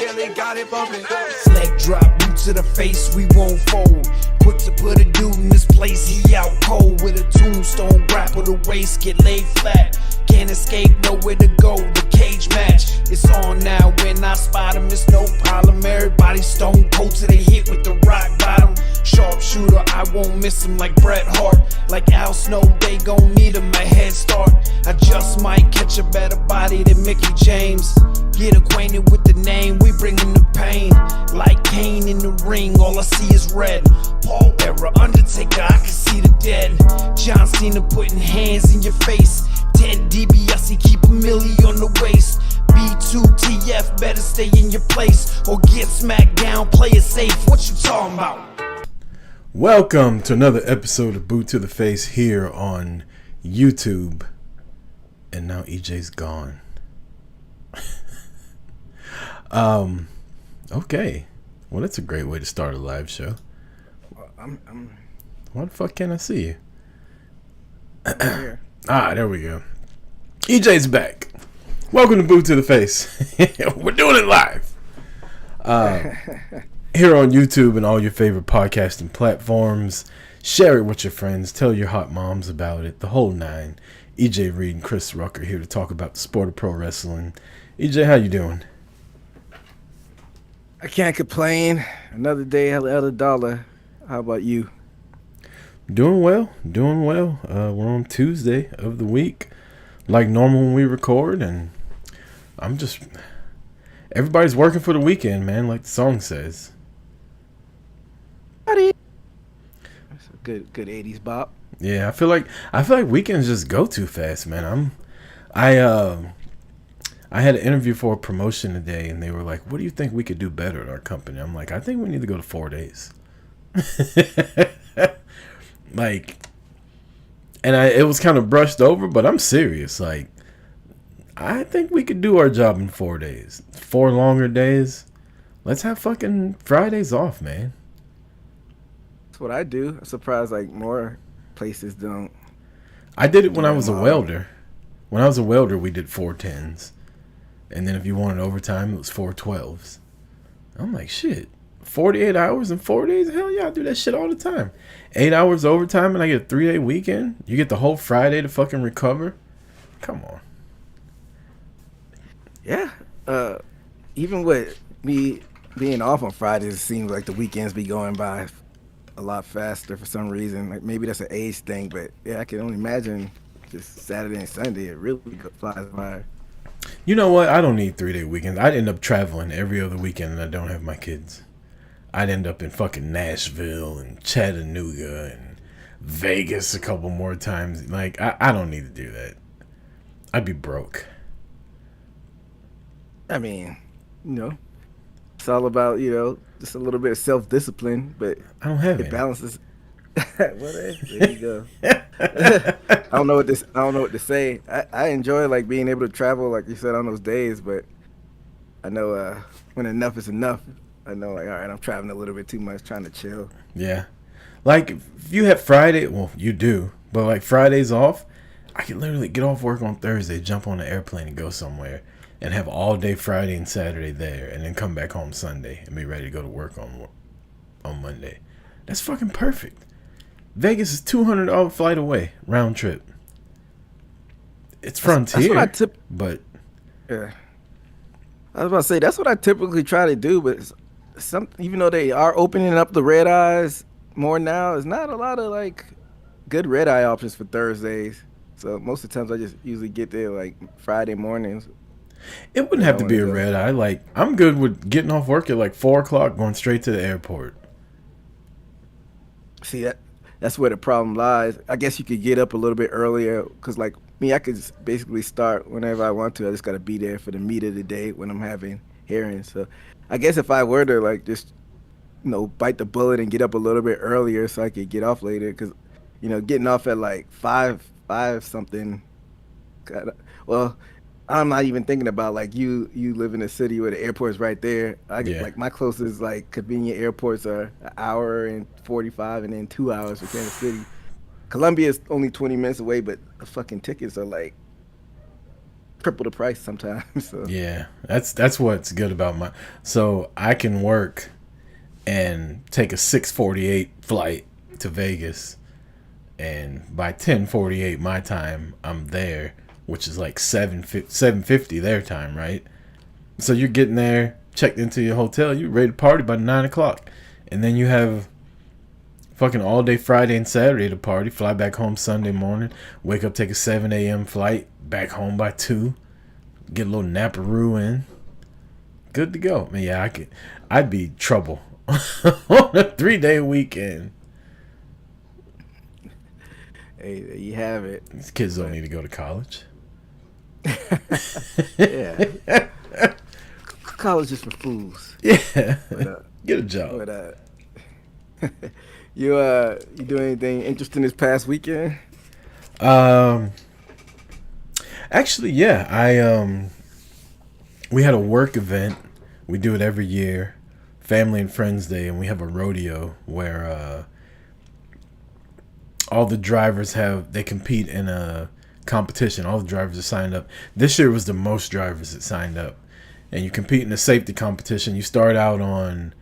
Yeah, they got it bumping. Leg drop, boot to the face, we won't fold. Quick to put a dude in this place, he out cold. With a tombstone, grapple the waist, get laid flat. Can't escape, nowhere to go, the cage match. It's on now, when I spot him, it's no problem. Everybody stone cold till they hit with the rock bottom. Sharpshooter, I won't miss him like Bret Hart. Like Al Snow, they gon' need him a head start. I just might catch a better body than Mickey James. Get acquainted with the name, we bringin' the pain. Like Kane in the ring, all I see is red. Paul era, Undertaker, I can see the dead. John Cena putting hands in your face. Ted DiBiase, keep a milli on the waist. B2TF, better stay in your place or get smacked down, play it safe. What you talking about? Welcome to another episode of Boot to the Face here on YouTube. And now EJ's gone. Okay. Well, that's a great way to start a live show. Why the fuck can't I see you? Here. There we go. EJ's back. Welcome to Boot to the Face. We're doing it live. Here on YouTube and all your favorite podcasting platforms. Share it with your friends. Tell your hot moms about it. The whole nine. EJ Reed and Chris Rucker here to talk about the sport of pro wrestling. EJ, how you doing? I can't complain. Another day, another dollar. How about you? Doing well. We're on Tuesday of the week, like normal when we record, and everybody's working for the weekend, man, like the song says. That's a good 80s bop. Yeah, I feel like weekends just go too fast, man. I had an interview for a promotion today, and they were like, "What do you think we could do better at our company?" I'm like, "I think we need to go to 4 days." It was kind of brushed over, but I'm serious. Like, I think we could do our job in 4 days, 4 longer days. Let's have fucking Fridays off, man. That's what I do. I'm surprised like more places don't. I did it when I was a welder. When I was a welder, we did 4 10s. And then if you wanted overtime, it was 4 12s. I'm like, shit, 48 hours in 4 days? Hell yeah, I do that shit all the time. 8 hours overtime and I get a 3-day weekend? You get the whole Friday to fucking recover? Come on. Yeah. Even with me being off on Fridays, it seems like the weekends be going by a lot faster for some reason. Like maybe that's an age thing, but yeah, I can only imagine just Saturday and Sunday. It really flies by. You know what? I don't need 3-day weekends. I'd end up traveling every other weekend and I don't have my kids. I'd end up in fucking Nashville and Chattanooga and Vegas a couple more times. Like, I don't need to do that. I'd be broke. I mean, it's all about, just a little bit of self-discipline, but I don't have it it. balances. Well, there you go. I don't know what to say. I enjoy like being able to travel, like you said, on those days, but I know when enough is enough. I know, like, all right, I'm traveling a little bit too much, trying to chill. Yeah. Like, if you have Friday, well, you do, but like Fridays off, I can literally get off work on Thursday, jump on an airplane and go somewhere and have all day Friday and Saturday there and then come back home Sunday and be ready to go to work on Monday. That's fucking perfect. Vegas is $200 flight away, round trip. It's frontier, but yeah. I was about to say that's what I typically try to do, but even though they are opening up the red eyes more now, there's not a lot of like good red eye options for Thursdays. So most of the times I just usually get there like Friday mornings. It wouldn't have to be a red eye. Like, I'm good with getting off work at like 4 o'clock, going straight to the airport. See, that's where the problem lies. I guess you could get up a little bit earlier because, like me, I could just basically start whenever I want to. I just got to be there for the meat of the day when I'm having hearings. So I guess if I were to, like, just, bite the bullet and get up a little bit earlier so I could get off later because, getting off at, like, 5 something, well, I'm not even thinking about, like, you live in a city where the airport is right there. Like, my closest, like, convenient airports are 1 hour and 45 and then 2 hours for Kansas City. Columbia is only 20 minutes away, but the fucking tickets are, like, triple the price sometimes. So. Yeah, that's what's good about my. So I can work and take a 6:48 flight to Vegas, and by 10:48 my time, I'm there, which is like 7:50 their time, right? So you're getting there, checked into your hotel, you're ready to party by 9 o'clock, and then you have fucking all day Friday and Saturday to party, fly back home Sunday morning, wake up, take a 7 a.m. flight, back home by 2, get a little naparoo in, good to go. Man, yeah, I'd be trouble on a 3-day weekend. Hey, there you have it. These kids don't need to go to college. Yeah. College is for fools. Yeah. But, get a job. But you doing anything interesting this past weekend? Actually, yeah. We had a work event. We do it every year, Family and Friends Day, and we have a rodeo where all the drivers they compete in a competition. All the drivers are signed up. This year was the most drivers that signed up. And you compete in a safety competition. You start out on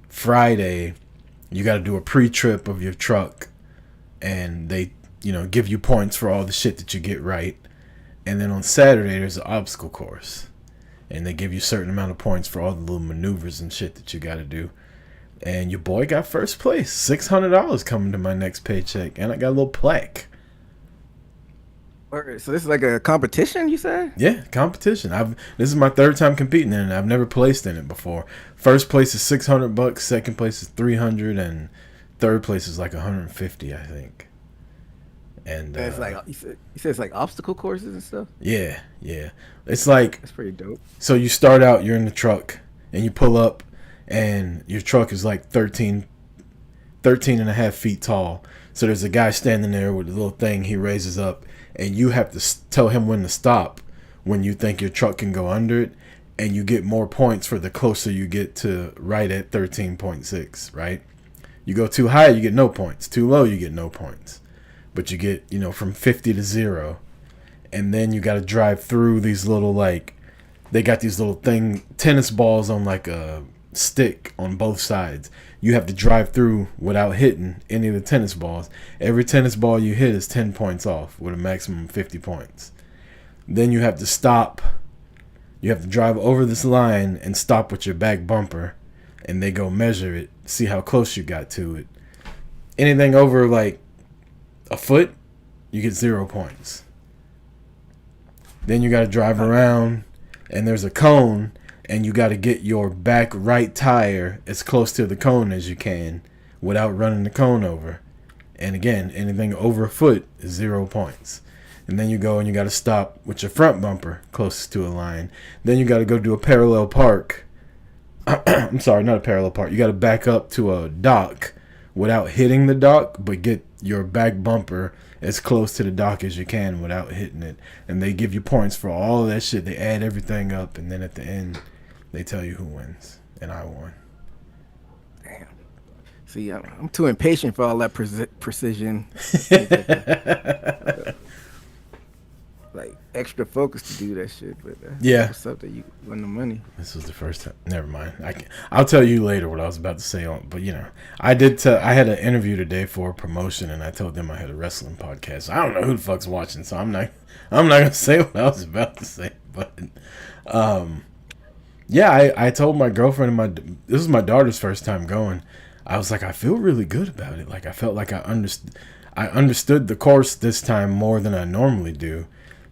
Friday. You got to do a pre-trip of your truck, and they, give you points for all the shit that you get right. And then on Saturday, there's an obstacle course, and they give you a certain amount of points for all the little maneuvers and shit that you got to do. And your boy got first place, $600 coming to my next paycheck, and I got a little plaque. So this is like a competition, you said? Yeah, competition. This is my third time competing in it. I've never placed in it before. First place is $600, second place is $300, and third place is like $150, I think. And it's like you said it's like obstacle courses and stuff. Yeah. It's like that's pretty dope. So you start out, you're in the truck, and you pull up, and your truck is like 13 and a half feet tall. So there's a guy standing there with a little thing he raises up, and you have to tell him when to stop when you think your truck can go under it, and you get more points for the closer you get to right at 13.6, right? You go too high, you get no points. Too low, you get no points. But you get, from 50 to 0. And then you got to drive through these little, they got these little tennis balls on like a stick on both sides. You have to drive through without hitting any of the tennis balls. Every tennis ball you hit is 10 points off with a maximum of 50 points. Then you have to stop. You have to drive over this line and stop with your back bumper, and they go measure it, see how close you got to it. Anything over like a foot, you get 0 points. Then you got to drive around, and there's a cone, and you got to get your back right tire as close to the cone as you can without running the cone over. And again, anything over a foot is 0 points. And then you go and you got to stop with your front bumper closest to a line. Then you got to go do a parallel park. I'm sorry, not a parallel park. You got to back up to a dock without hitting the dock, but get your back bumper as close to the dock as you can without hitting it. And they give you points for all of that shit. They add everything up, and then at the end, they tell you who wins. And I won. Damn. See, I'm too impatient for all that precision. Like extra focus to do that shit, but yeah, what's up that you won the money? This was the first time. Never mind. I'll tell you later what I was about to say on. But I had an interview today for a promotion, and I told them I had a wrestling podcast. I don't know who the fuck's watching, so I'm not gonna say what I was about to say. But yeah, I told my girlfriend this was my daughter's first time going. I was like, I feel really good about it. Like I felt like I understood the course this time more than I normally do.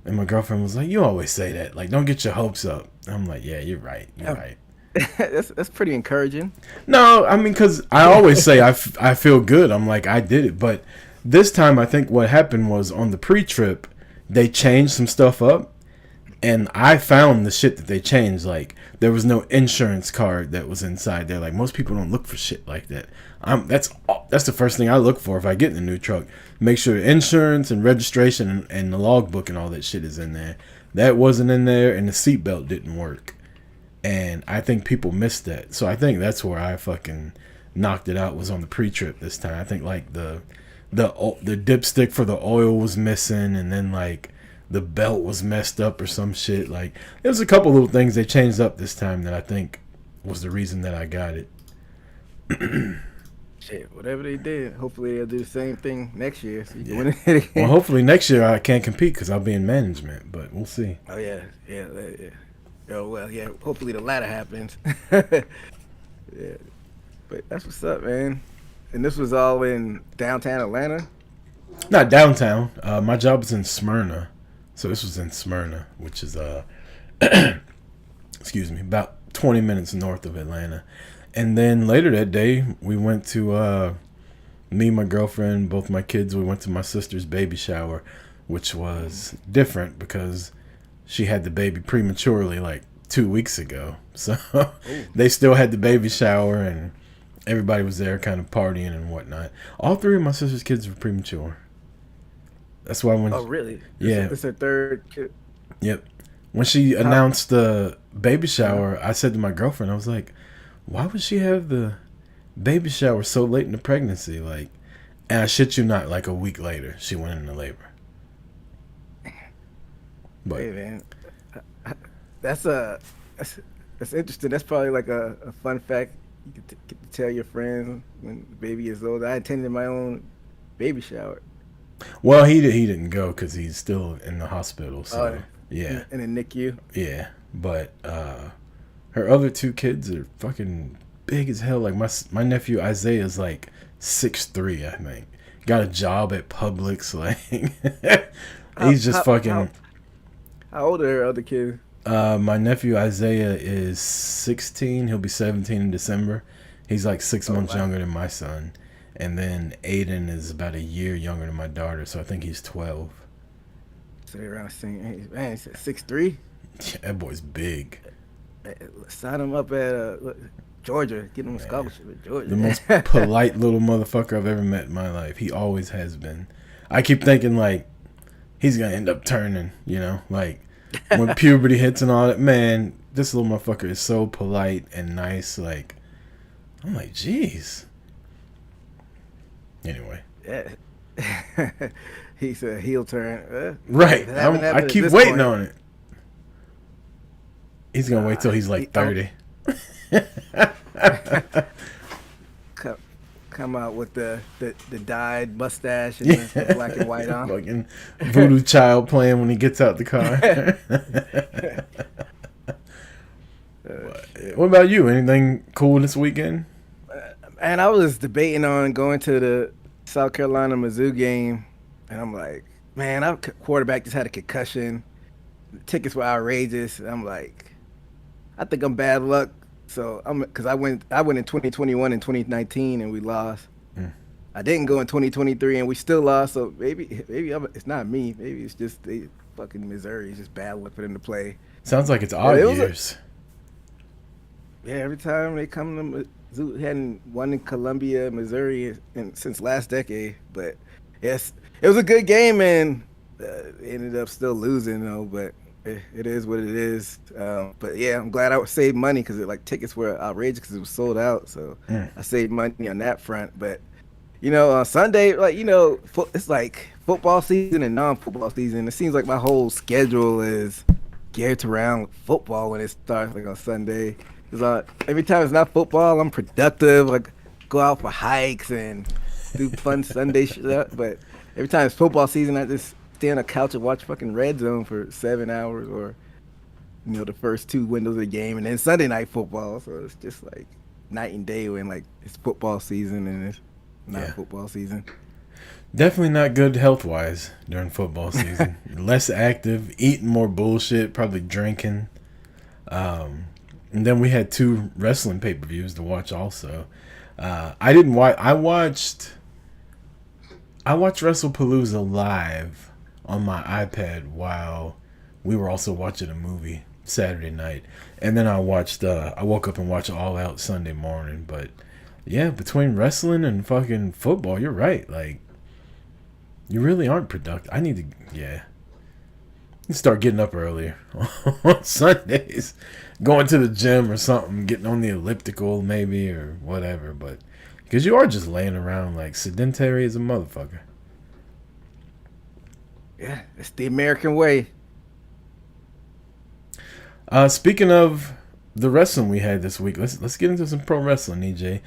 And my girlfriend was like, you always say that. Like, don't get your hopes up. I'm like, yeah, you're right. You're right. That's pretty encouraging. No, I mean, because I always say I feel good. I'm like, I did it. But this time, I think what happened was on the pre-trip, they changed some stuff up. And I found the shit that they changed. Like, there was no insurance card that was inside there. Like, most people don't look for shit like that. That's the first thing I look for if I get in a new truck. Make sure insurance and registration and the logbook and all that shit is in there. That wasn't in there, and the seatbelt didn't work. And I think people missed that. So I think that's where I fucking knocked it out, was on the pre-trip this time. I think like the dipstick for the oil was missing, and then like the belt was messed up or some shit. Like, there was a couple little things they changed up this time that I think was the reason that I got it. Shit, whatever they did, hopefully they'll do the same thing next year. So you can win it again. Well, hopefully next year I can't compete because I'll be in management, but we'll see. Oh yeah. Oh well, yeah. Hopefully the latter happens. Yeah, but that's what's up, man. And this was all in downtown Atlanta. Not downtown. My job is in Smyrna, so this was in Smyrna, which is excuse me, about 20 minutes north of Atlanta. And then later that day, we went to me, my girlfriend, both my kids. We went to my sister's baby shower, which was different because she had the baby prematurely, like 2 weeks ago. So they still had the baby shower, and everybody was there, kind of partying and whatnot. All three of my sister's kids were premature. That's why when. Oh really? Yeah. It's her third kid. Yep. When she announced the baby shower, I said to my girlfriend, I was like, why would she have the baby shower so late in the pregnancy? Like, and I shit you not, like a week later, she went into labor. But hey man, that's interesting. That's probably like a fun fact you could get to tell your friends when the baby is old. I attended my own baby shower. well, he didn't go because he's still in the hospital. So yeah, In the NICU. yeah. But her other two kids are fucking big as hell. Like my nephew Isaiah is like 6'3", I think. Got a job at Publix. Like he's just fucking. How old are her other kids? My nephew Isaiah is 16. He'll be 17 in December. He's like 6 months younger than my son. And then Aiden is about a year younger than my daughter, so I think he's 12. So they're around the same age. Man, he's 6'3". Yeah, that boy's big. Sign him up at Georgia. Get him a scholarship at Georgia. The most polite little motherfucker I've ever met in my life. He always has been. I keep thinking, like, he's going to end up turning, you know? Like, when puberty hits and all that, man, this little motherfucker is so polite and nice. Like, I'm like, jeez. Anyway. Yeah. He's a heel turn. Right. I keep waiting on it. He's going to wait till he's like 30. Come out with the dyed mustache and the black and white on. Fucking voodoo child playing when he gets out the car. What about you? Anything cool this weekend? And I was debating on going to the South Carolina Mizzou game, and I'm like, man, our quarterback just had a concussion. The tickets were outrageous. And I'm like, I think I'm bad luck. So because I went in 2021 and 2019 and we lost. I didn't go in 2023 and we still lost. So maybe it's not me. Maybe it's just the fucking Missouri. It's just bad luck for them to play. Sounds like it's odd years. Yeah, every time they come to Mizzou, hadn't won in Columbia, Missouri, since last decade. But yes, it was a good game and ended up still losing though. But it is what it is. But yeah, I'm glad I saved money because tickets were outrageous because it was sold out. So I saved money on that front. But you know, on Sunday, it's like football season and non-football season. It seems like my whole schedule is geared around football when it starts, like on Sunday. Because every time it's not football, I'm productive. Like go out for hikes and do fun Sunday shit. But every time it's football season, I just stay on the couch and watch fucking Red Zone for 7 hours, or the first two windows of the game, and then Sunday night football. So it's just like night and day when it's football season and it's not football season. Definitely not good health wise during football season. Less active, eating more bullshit, probably drinking. And then we had 2 wrestling pay-per-views to watch also. I didn't watch. I watched Wrestlepalooza live on my iPad while we were also watching a movie Saturday night, and then I woke up and watched All Out Sunday morning. But yeah, between wrestling and fucking football, you're right. Like, you really aren't productive. I need to start getting up earlier on Sundays, going to the gym or something, getting on the elliptical maybe or whatever. But because you are just laying around like sedentary as a motherfucker. Yeah, it's the American way. Speaking of the wrestling we had this week, let's get into some pro wrestling, EJ.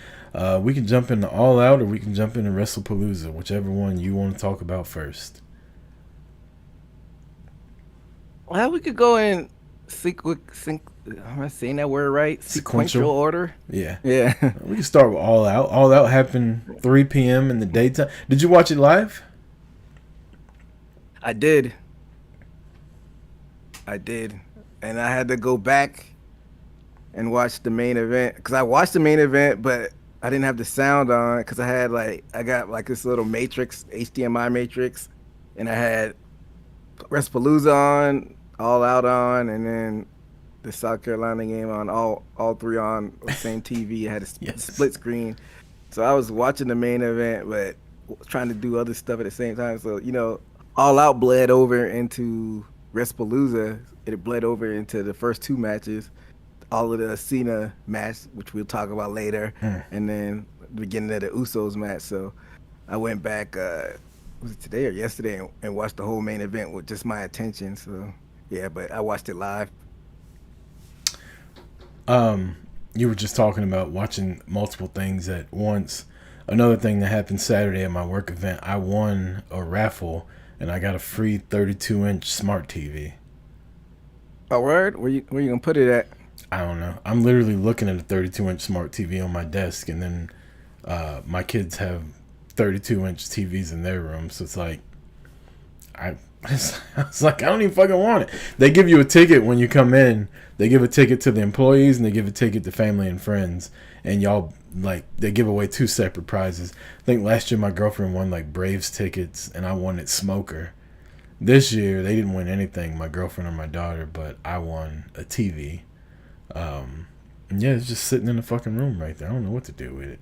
We can jump into All Out, or we can jump into Wrestlepalooza, whichever one you want to talk about first. Well, we could go in am I saying that word right? Sequential order. Yeah. Yeah, We can start with All Out. All Out happened 3 p.m. in the daytime. Did you watch it live? I did. I did, and I had to go back and watch the main event because I watched the main event, but I didn't have the sound on because I got like this little matrix, HDMI matrix, and I had Wrestlepalooza on, All Out on, and then the South Carolina game on, all three on the same TV. I had a Yes. split screen, so I was watching the main event, but trying to do other stuff at the same time. So All Out bled over into Wrestlepalooza. It bled over into the first two matches, all of the Cena match, which we'll talk about later, and then the beginning of the Usos match. So I went back, was it today or yesterday, and watched the whole main event with just my attention. So yeah, but I watched it live. You were just talking about watching multiple things at once. Another thing that happened Saturday at my work event, I won a raffle and I got a free 32-inch smart TV. A word? Where you gonna put it at? I don't know. I'm literally looking at a 32-inch smart TV on my desk, and then my kids have 32-inch TVs in their room, so it's like I was like, I don't even fucking want it. They give you a ticket when you come in. They give a ticket to the employees and they give a ticket to family and friends. And y'all, like, they give away 2 separate prizes. I think last year my girlfriend won, like, Braves tickets and I won it Smoker. This year, they didn't win anything, my girlfriend or my daughter, but I won a TV. Yeah, it's just sitting in the fucking room right there. I don't know what to do with it.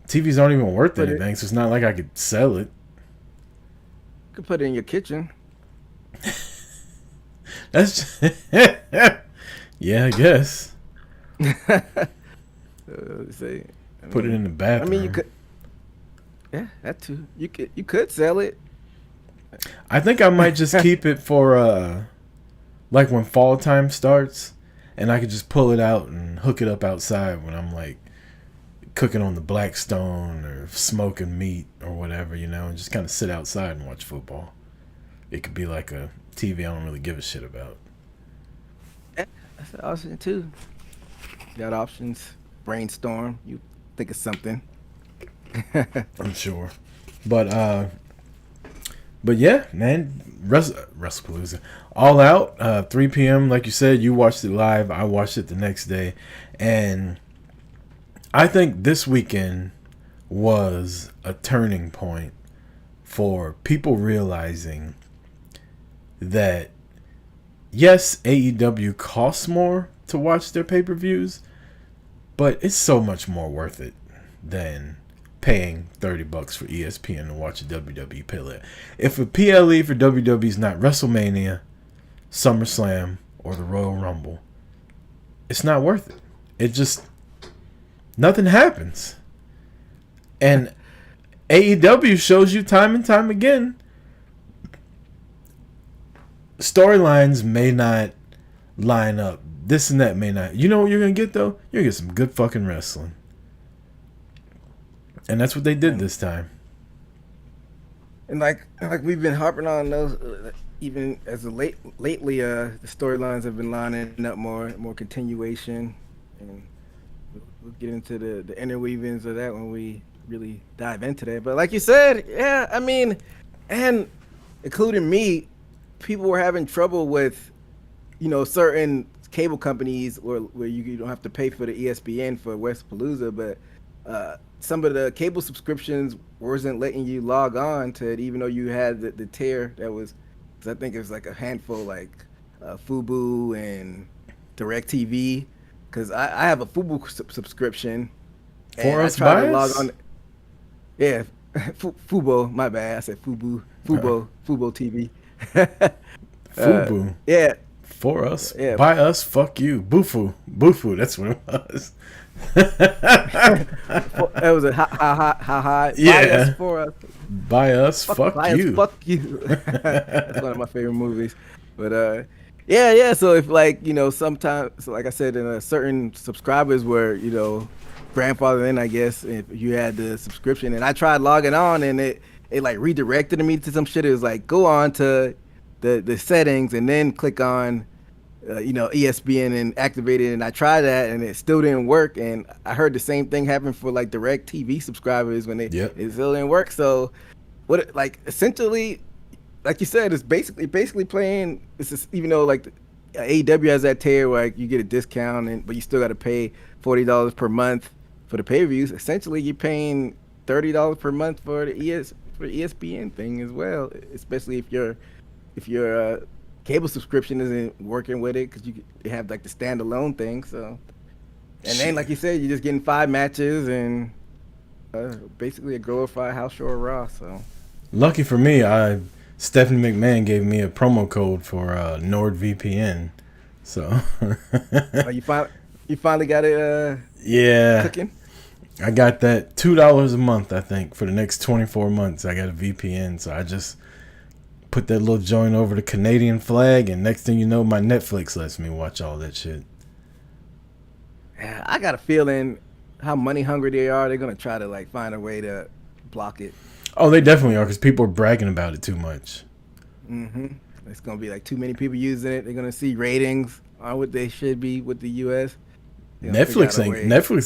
TVs aren't even worth anything, so it's not like I could sell it. You could put it in your kitchen. That's just yeah, I guess. Say, Put it in the bathroom. I mean, you could. Yeah, that too. You could sell it. I think I might just keep it for like when fall time starts, and I could just pull it out and hook it up outside when I'm like cooking on the Blackstone or smoking meat or whatever, and just kind of sit outside and watch football. It could be like a TV I don't really give a shit about. Yeah, that's an option too. Got options. Brainstorm. You think of something. I'm sure. But yeah, man, Wrestlepalooza. All Out, 3 p.m. Like you said, you watched it live. I watched it the next day. And I think this weekend was a turning point for people realizing that, yes, AEW costs more to watch their pay-per-views, but it's so much more worth it than paying $30 for ESPN to watch a WWE pay. If a PLE for WWE is not WrestleMania, SummerSlam, or the Royal Rumble, it's not worth it. It just, nothing happens. And AEW shows you time and time again, storylines may not line up. This and that may not. You know what you're going to get, though? You're going to get some good fucking wrestling. And that's what they did this time. And like we've been harping on those, even as of lately, the storylines have been lining up more continuation, and we'll get into the interweavings of that when we really dive into that. But like you said, yeah, I mean, and including me, people were having trouble with, certain cable companies where you don't have to pay for the ESPN for Wrestlepalooza, but some of the cable subscriptions wasn't letting you log on to it, even though you had the tier that was, I think it was like a handful, like Fubo and DirecTV, because I have a Fubo subscription. For us bias? Yeah, Fubo, my bad. I said Fubo TV. Fubu. Yeah. For us. Yeah. By us, fuck you. Bufu, that's what it was. That was a ha. Yeah. Buy us for us. By us, fuck Buy you. us, fuck you. That's one of my favorite movies. But yeah. So if like sometimes, so like I said, in certain subscribers were grandfathered in, I guess, if you had the subscription, and I tried logging on, and it like redirected me to some shit. It was like go on to the settings and then click on ESPN and activate it, and I tried that and it still didn't work. And I heard the same thing happen for like direct TV subscribers when it still didn't work. So what, like, essentially, like you said, it's basically playing. It's just, even though like AEW has that tier where like, you get a discount, but you still got to pay $40 per month for the pay-per-views. Essentially, you're paying $30 per month for the ESPN thing as well, especially if your cable subscription isn't working with it, because you have like the standalone thing. So, and then like you said, you're just getting 5 matches and basically a glorified house show or Raw. So, lucky for me, Stephanie McMahon gave me a promo code for NordVPN. So, you finally got it. Cooking? I got that $2 a month, I think, for the next 24 months. I got a VPN, so I just put that little joint over the Canadian flag, and next thing you know, my Netflix lets me watch all that shit. Yeah, I got a feeling how money hungry they are. They're gonna try to like find a way to block it. Oh, they definitely are, because people are bragging about it too much. It's gonna be like too many people using it. They're gonna see ratings aren't what they should be with the US. Netflix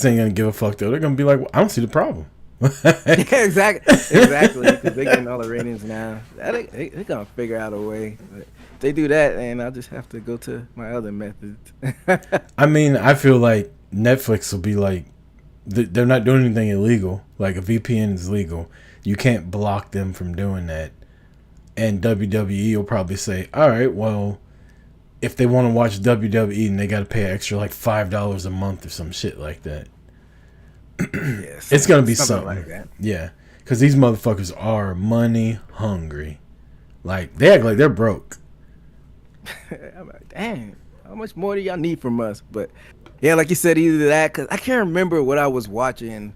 ain't gonna give a fuck though. They're gonna be like, well, I don't see the problem. Yeah, exactly, because they're getting all the ratings now. They're gonna figure out a way. But if they do that, and I'll just have to go to my other methods. I mean, I feel like Netflix will be like, they're not doing anything illegal. Like a VPN is legal. You can't block them from doing that. And WWE will probably say, all right, well, if they want to watch WWE, and they got to pay an extra like $5 a month or some shit like that. Yeah, it's gonna be something like that. Yeah, because these motherfuckers are money hungry. Like, they act like they're broke. I'm like, dang, how much more do y'all need from us? But yeah, like you said, either that, because I can't remember what I was watching,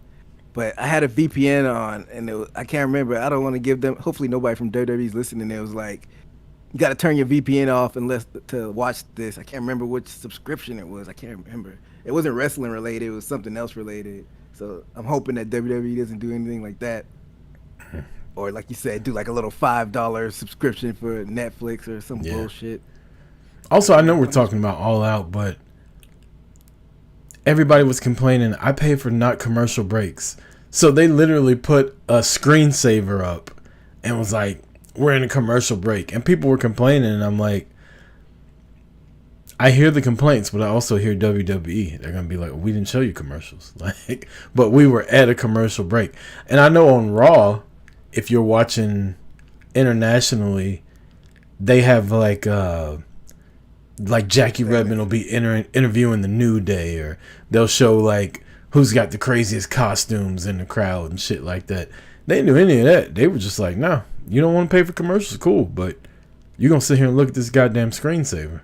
but I had a VPN on, and I can't remember. I don't want to give them. Hopefully, nobody from WWE's listening. It was like, you got to turn your VPN off to watch this. I can't remember which subscription it was. I can't remember. It wasn't wrestling related. It was something else related. So I'm hoping that WWE doesn't do anything like that. Or like you said, do like a little $5 subscription for Netflix or some bullshit. Also, I know we're talking about All Out, but everybody was complaining, I pay for not commercial breaks. So they literally put a screensaver up and was like, we're in a commercial break. And people were complaining, and I'm like, I hear the complaints, but I also hear WWE. They're going to be like, we didn't show you commercials. Like, but we were at a commercial break. And I know on Raw, if you're watching internationally, they have like Jackie Redmond will be interviewing the New Day, or they'll show like who's got the craziest costumes in the crowd and shit like that. They didn't do any of that. They were just like, no, you don't want to pay for commercials, cool, but you're going to sit here and look at this goddamn screensaver.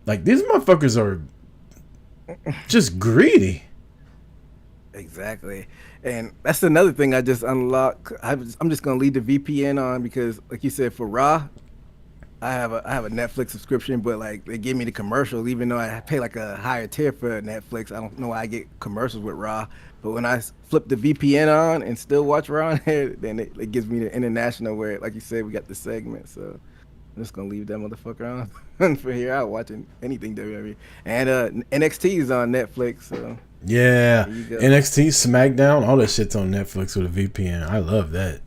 Like, these motherfuckers are just greedy. Exactly. And that's another thing I just unlocked. I'm just going to leave the VPN on because, like you said, for Raw, I have a Netflix subscription, but like they give me the commercials, even though I pay like a higher tier for Netflix. I don't know why I get commercials with Raw, but when I flip the VPN on and still watch Raw on there, then it gives me the international where, like you said, we got the segment. So I'm just gonna leave that motherfucker on for here out watching anything WWE. And NXT is on Netflix, so yeah, NXT, SmackDown, all that shit's on Netflix with a VPN. I love that.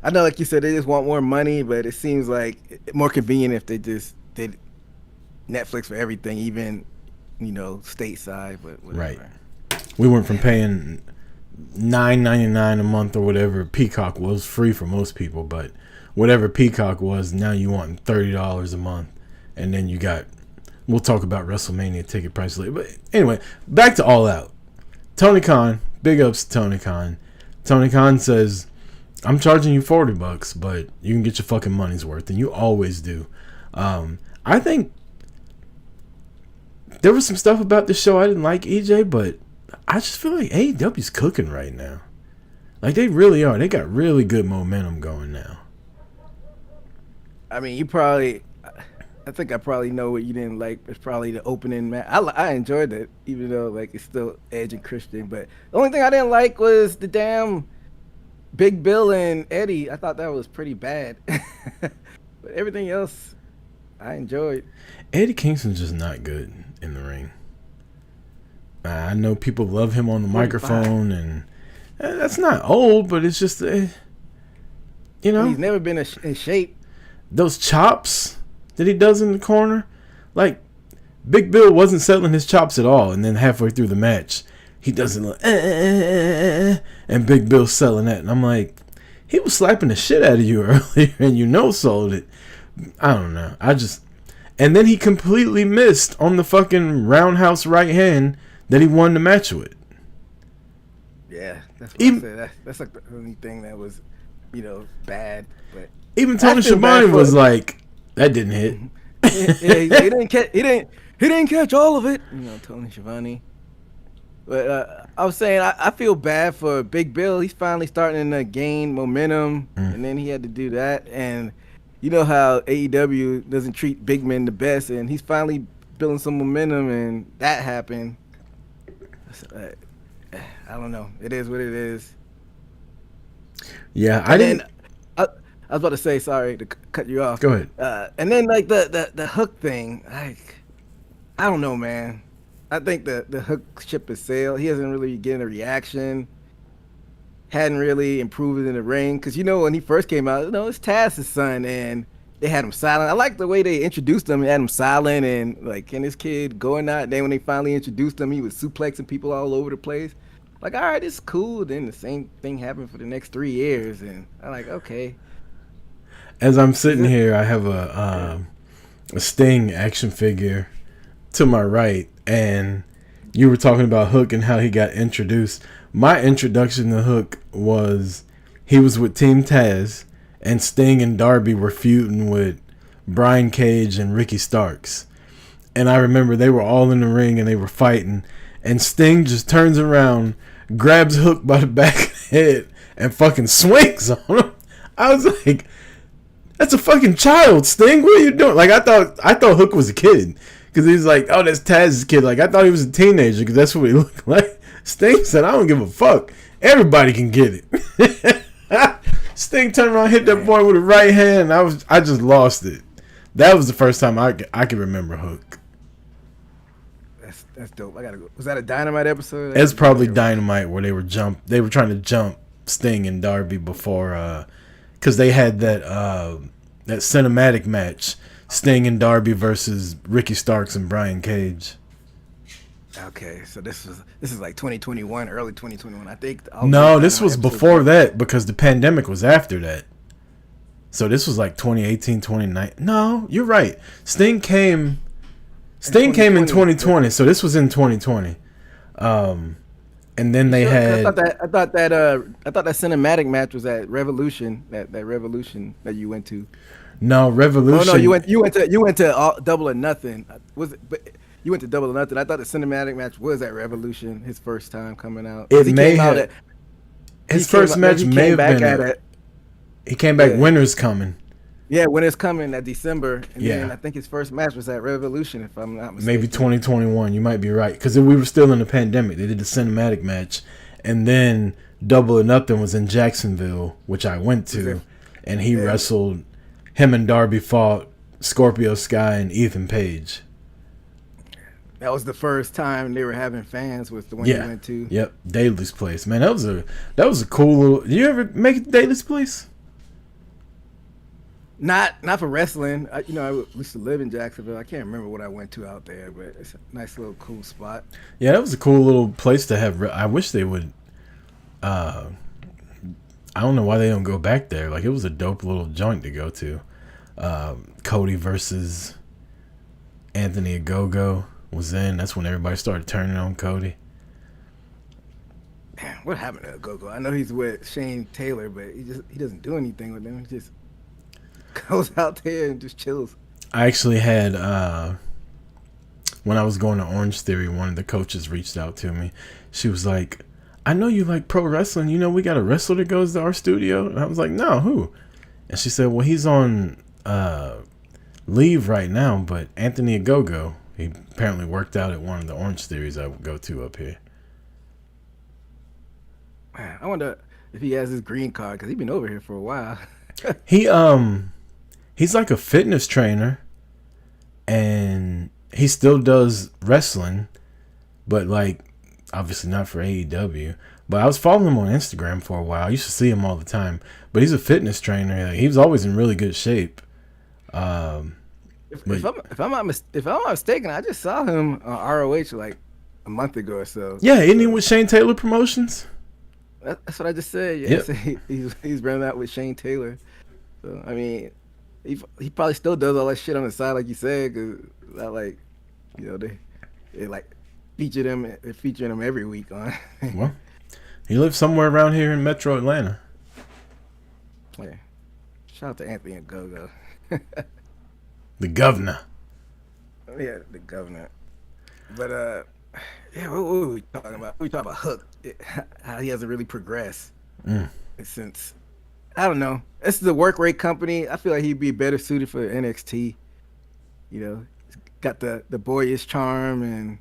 I know, like you said, they just want more money, but it seems like more convenient if they just did Netflix for everything, even stateside. But whatever. Right. We went from paying $9.99 a month or whatever Peacock was, free for most people, but whatever Peacock was, now you want $30 a month, and then you got. We'll talk about WrestleMania ticket price later. But anyway, back to All Out. Tony Khan, big ups to Tony Khan. Tony Khan says, I'm charging you $40, but you can get your fucking money's worth, and you always do. I think there was some stuff about the show I didn't like, EJ, but I just feel like AEW's cooking right now. Like, they really are. They got really good momentum going now. I mean, I think I probably know what you didn't like. It's probably the opening match. I enjoyed it, even though like it's still Edge and Christian. But the only thing I didn't like was the damn Big Bill and Eddie. I thought that was pretty bad. But everything else, I enjoyed. Eddie Kingston's just not good in the ring. I know people love him on the 45. microphone, and that's not old, but it's just, you know. He's never been in shape. Those chops that he does in the corner, like, Big Bill wasn't settling his chops at all, and then halfway through the match, he doesn't look, and Big Bill's selling that, and I'm like, he was slapping the shit out of you earlier, and you sold it. I don't know. And then he completely missed on the fucking roundhouse right hand that he won the match with. Yeah, that's what I said. That's like the only thing that was, bad. But even Tony Schiavone was like, that didn't hit. he didn't catch all of it. Tony Schiavone. But I was saying, I feel bad for Big Bill. He's finally starting to gain momentum, and then he had to do that. And you know how AEW doesn't treat big men the best, and he's finally building some momentum, and that happened. I don't know. It is what it is. Yeah, I was about to say, sorry to cut you off. Go ahead. And then like the hook thing, like, I don't know, man. I think the hook ship has sailed. He hasn't really getting a reaction. Hadn't really improved in the ring. Because, when he first came out, it's Taz's son, and they had him silent. I like the way they introduced him and had him silent, and, like, can this kid going out? Then when they finally introduced him, he was suplexing people all over the place. Like, all right, it's cool. Then the same thing happened for the next 3 years, and I'm like, okay. As I'm sitting here, I have a Sting action figure to my right, and you were talking about Hook and how he got introduced. My introduction to Hook was he was with Team Taz, and Sting and Darby were feuding with Brian Cage and Ricky Starks. And I remember they were all in the ring and they were fighting, and Sting just turns around, grabs Hook by the back of the head, and fucking swings on him. I was like, that's a fucking child, Sting. What are you doing? Like, I thought Hook was a kid. Because he's like, oh, that's Taz's kid. Like, I thought he was a teenager because that's what he looked like. Sting said, I don't give a fuck. Everybody can get it. Sting turned around, hit that boy with a right hand, and I just lost it. That was the first time I could remember Hook. That's dope. I gotta go. Was that a Dynamite episode? It's probably Dynamite where they were trying to jump Sting and Darby before, because they had that cinematic match. Sting and Darby versus Ricky Starks and Brian Cage. Okay, so this is like 2021, early 2021. I think. No, this was before that because the pandemic was after that. So this was like 2018, 2019. No, you're right. Sting came in 2020, so this was in 2020. And then they had. I thought that cinematic match was at Revolution. That Revolution that you went to. No, Revolution. Oh no, you went to Double or Nothing. Was it? But you went to Double or Nothing. I thought the cinematic match was at Revolution. His first time coming out. His first match may have been. He came back. Winter's Coming. Yeah, Winter's Coming that December. And then I think his first match was at Revolution, if I'm not mistaken. Maybe 2021. You might be right because we were still in the pandemic. They did the cinematic match, and then Double or Nothing was in Jacksonville, which I went to, and he wrestled. Him and Darby fought Scorpio Sky and Ethan Page. That was the first time they were having fans. Was the one you went to? Yep, Daly's Place. Man, that was a cool little. Did you ever make it to Daly's Place? Not for wrestling. I used to live in Jacksonville. I can't remember what I went to out there, but it's a nice little cool spot. Yeah, that was a cool little place to have. I wish they would. I don't know why they don't go back there. Like, it was a dope little joint to go to. Cody versus Anthony Ogogo was in. That's when everybody started turning on Cody. Damn, what happened to Ogogo? I know he's with Shane Taylor, but he doesn't do anything with them. He just goes out there and just chills. I actually had when I was going to Orange Theory, one of the coaches reached out to me. She was like, I know you like pro wrestling. You know, we got a wrestler that goes to our studio. And I was like, no, who? And she said, well, he's on leave right now, but Anthony Agogo, he apparently worked out at one of the Orange Theories I go to up here. Man, I wonder if he has his green card, because he's been over here for a while. He's like a fitness trainer, and he still does wrestling, but like obviously not for AEW. But I was following him on Instagram for a while. I used to see him all the time. But he's a fitness trainer. Like, he was always in really good shape. If I'm not mistaken, I just saw him on ROH like a month ago or so. Yeah, isn't he with Shane Taylor Promotions? That's what I just said. Yeah, Yep. so he's running out with Shane Taylor. So I mean, he probably still does all that shit on the side, like you said, because like, you know, they like feature him. They're featuring him every week on. Well, he lives somewhere around here in Metro Atlanta. Yeah. Shout out to Anthony and Go-Go. The governor. Yeah, the governor. But yeah, what were we talking about? We talking about Hook. How he hasn't really progressed since. I don't know. This is a work rate company. I feel like he'd be better suited for NXT. You know, he's got the boyish charm, and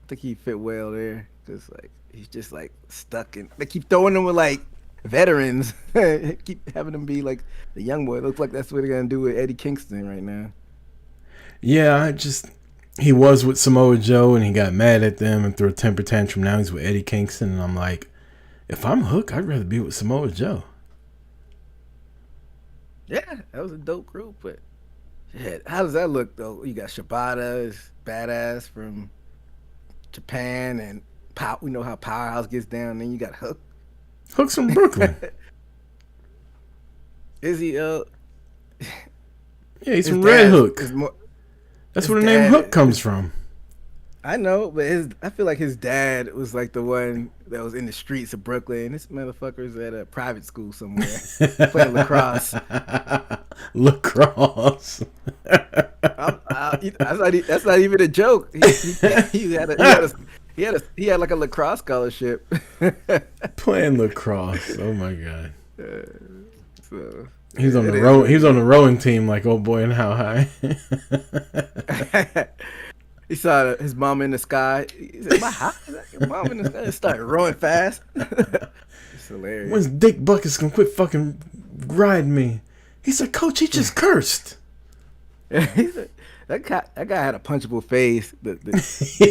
I think he'd fit well there, because like he's just like stuck in. They keep throwing him with like veterans. Keep having him be like the young boy. Looks like that's what they're gonna do with Eddie Kingston right now. Yeah, he was with Samoa Joe, and he got mad at them and threw a temper tantrum. Now he's with Eddie Kingston, and I'm like, if I'm Hook, I'd rather be with Samoa Joe. Yeah, that was a dope group, but shit, how does that look though? You got Shibata, is badass from Japan, and we know how Powerhouse gets down. Then you got Hook. Hook's from Brooklyn. Is he? Yeah, he's from Red Hook. That's where the name Hook comes from. I know, but I feel like his dad was like the one that was in the streets of Brooklyn. This motherfucker's at a private school somewhere playing lacrosse. Lacrosse. That's not even a joke. He had like a lacrosse scholarship. Playing lacrosse. Oh my god. So He's on the rowing team like old boy in How High. He saw his mom in the sky. He said, your mom in the sky? He started rowing fast. It's hilarious. When's Dick Buckets gonna quit fucking riding me? He said, Coach, he just cursed. That guy had a punchable face. The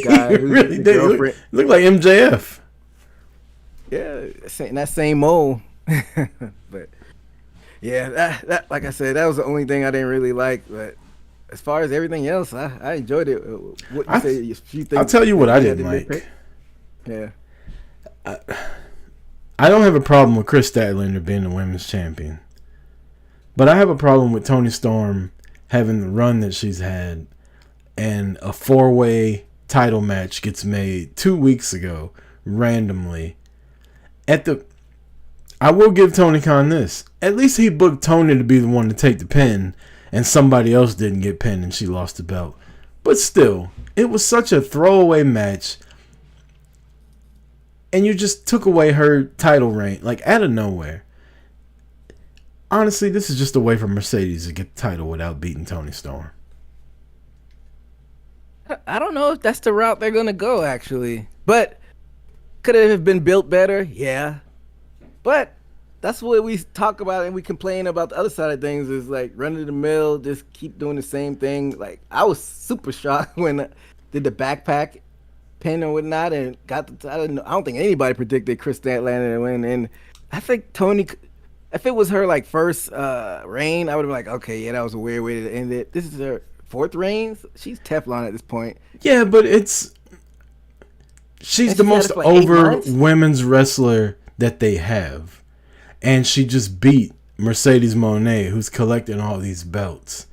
guy who's really the did. girlfriend. Look like MJF. Yeah, that same mold. But yeah, that like I said, that was the only thing I didn't really like. But as far as everything else, I enjoyed it. What you say? A few things. I'll tell you what I didn't like. Yeah. I don't have a problem with Chris Statlander being the women's champion, but I have a problem with Toni Storm having the run that she's had, and a 4-way title match gets made 2 weeks ago randomly. I will give Tony Khan this. At least he booked Tony to be the one to take the pin, and somebody else didn't get pinned and she lost the belt. But still, it was such a throwaway match, and you just took away her title reign, like out of nowhere. Honestly, this is just a way for Mercedes to get the title without beating Toni Storm. I don't know if that's the route they're gonna go, actually. But could it have been built better? Yeah. But that's what we talk about, and we complain about the other side of things is like run of the mill, just keep doing the same thing. Like I was super shocked when I did the backpack pin or whatnot, and got the. I don't think anybody predicted Chris Statlander to win. And I think Tony, if it was her like first reign, I would have been like, okay, yeah, that was a weird way to end it. This is her 4th reign. She's Teflon at this point. Yeah, but she's the most over women's wrestler that they have. And she just beat Mercedes Moné, who's collecting all these belts.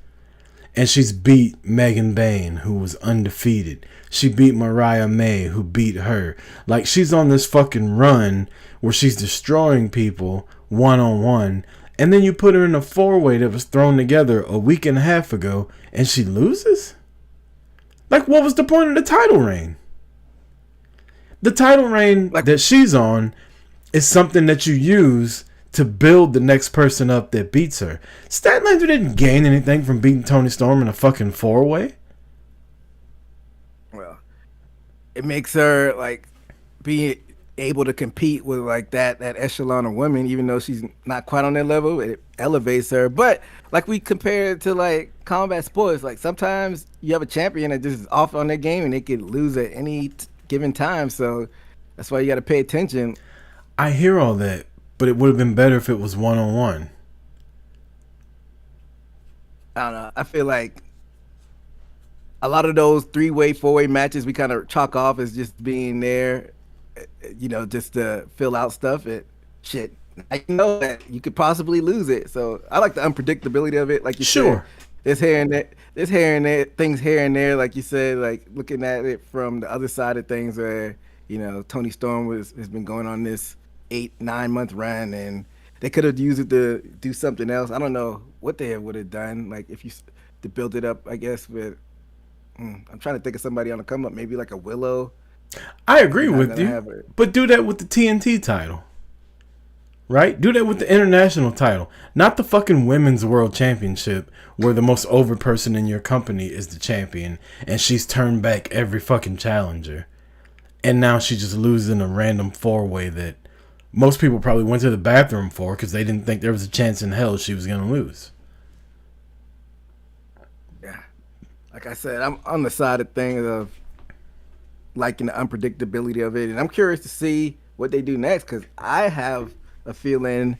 And she's beat Megan Bayne, who was undefeated. She beat Mariah May, who beat her. Like, she's on this fucking run where she's destroying people one-on-one. And then you put her in a 4-way that was thrown together a week and a half ago, and she loses? Like, what was the point of the title reign? The title reign that she's on is something that you use to build the next person up that beats her. Statlander didn't gain anything from beating Toni Storm in a fucking 4-way. Well, it makes her like be able to compete with like that echelon of women, even though she's not quite on that level. It elevates her. But like we compare it to like combat sports, like sometimes you have a champion that just is off on their game and they could lose at any given time. So that's why you got to pay attention. I hear all that, but it would have been better if it was 1-on-1. I don't know. I feel like a lot of those 3-way, 4-way matches we kind of chalk off as just being there, you know, just to fill out stuff. Shit, I know that you could possibly lose it. So I like the unpredictability of it. Like you said, there's here and there, things here and there. Like you said, like looking at it from the other side of things where, you know, Toni Storm has been going on this 8-9 month run and they could have used it to do something else. I don't know what they would have done. Like if you to build it up, I guess with, I'm trying to think of somebody on the come up, maybe like a Willow. I agree with you, but do that with the TNT title, right? Do that with the international title, not the fucking women's world championship where the most over person in your company is the champion and she's turned back every fucking challenger. And now she just loses in a random 4-way that most people probably went to the bathroom for because they didn't think there was a chance in hell she was going to lose. Yeah. Like I said, I'm on the side of things of liking the unpredictability of it. And I'm curious to see what they do next because I have a feeling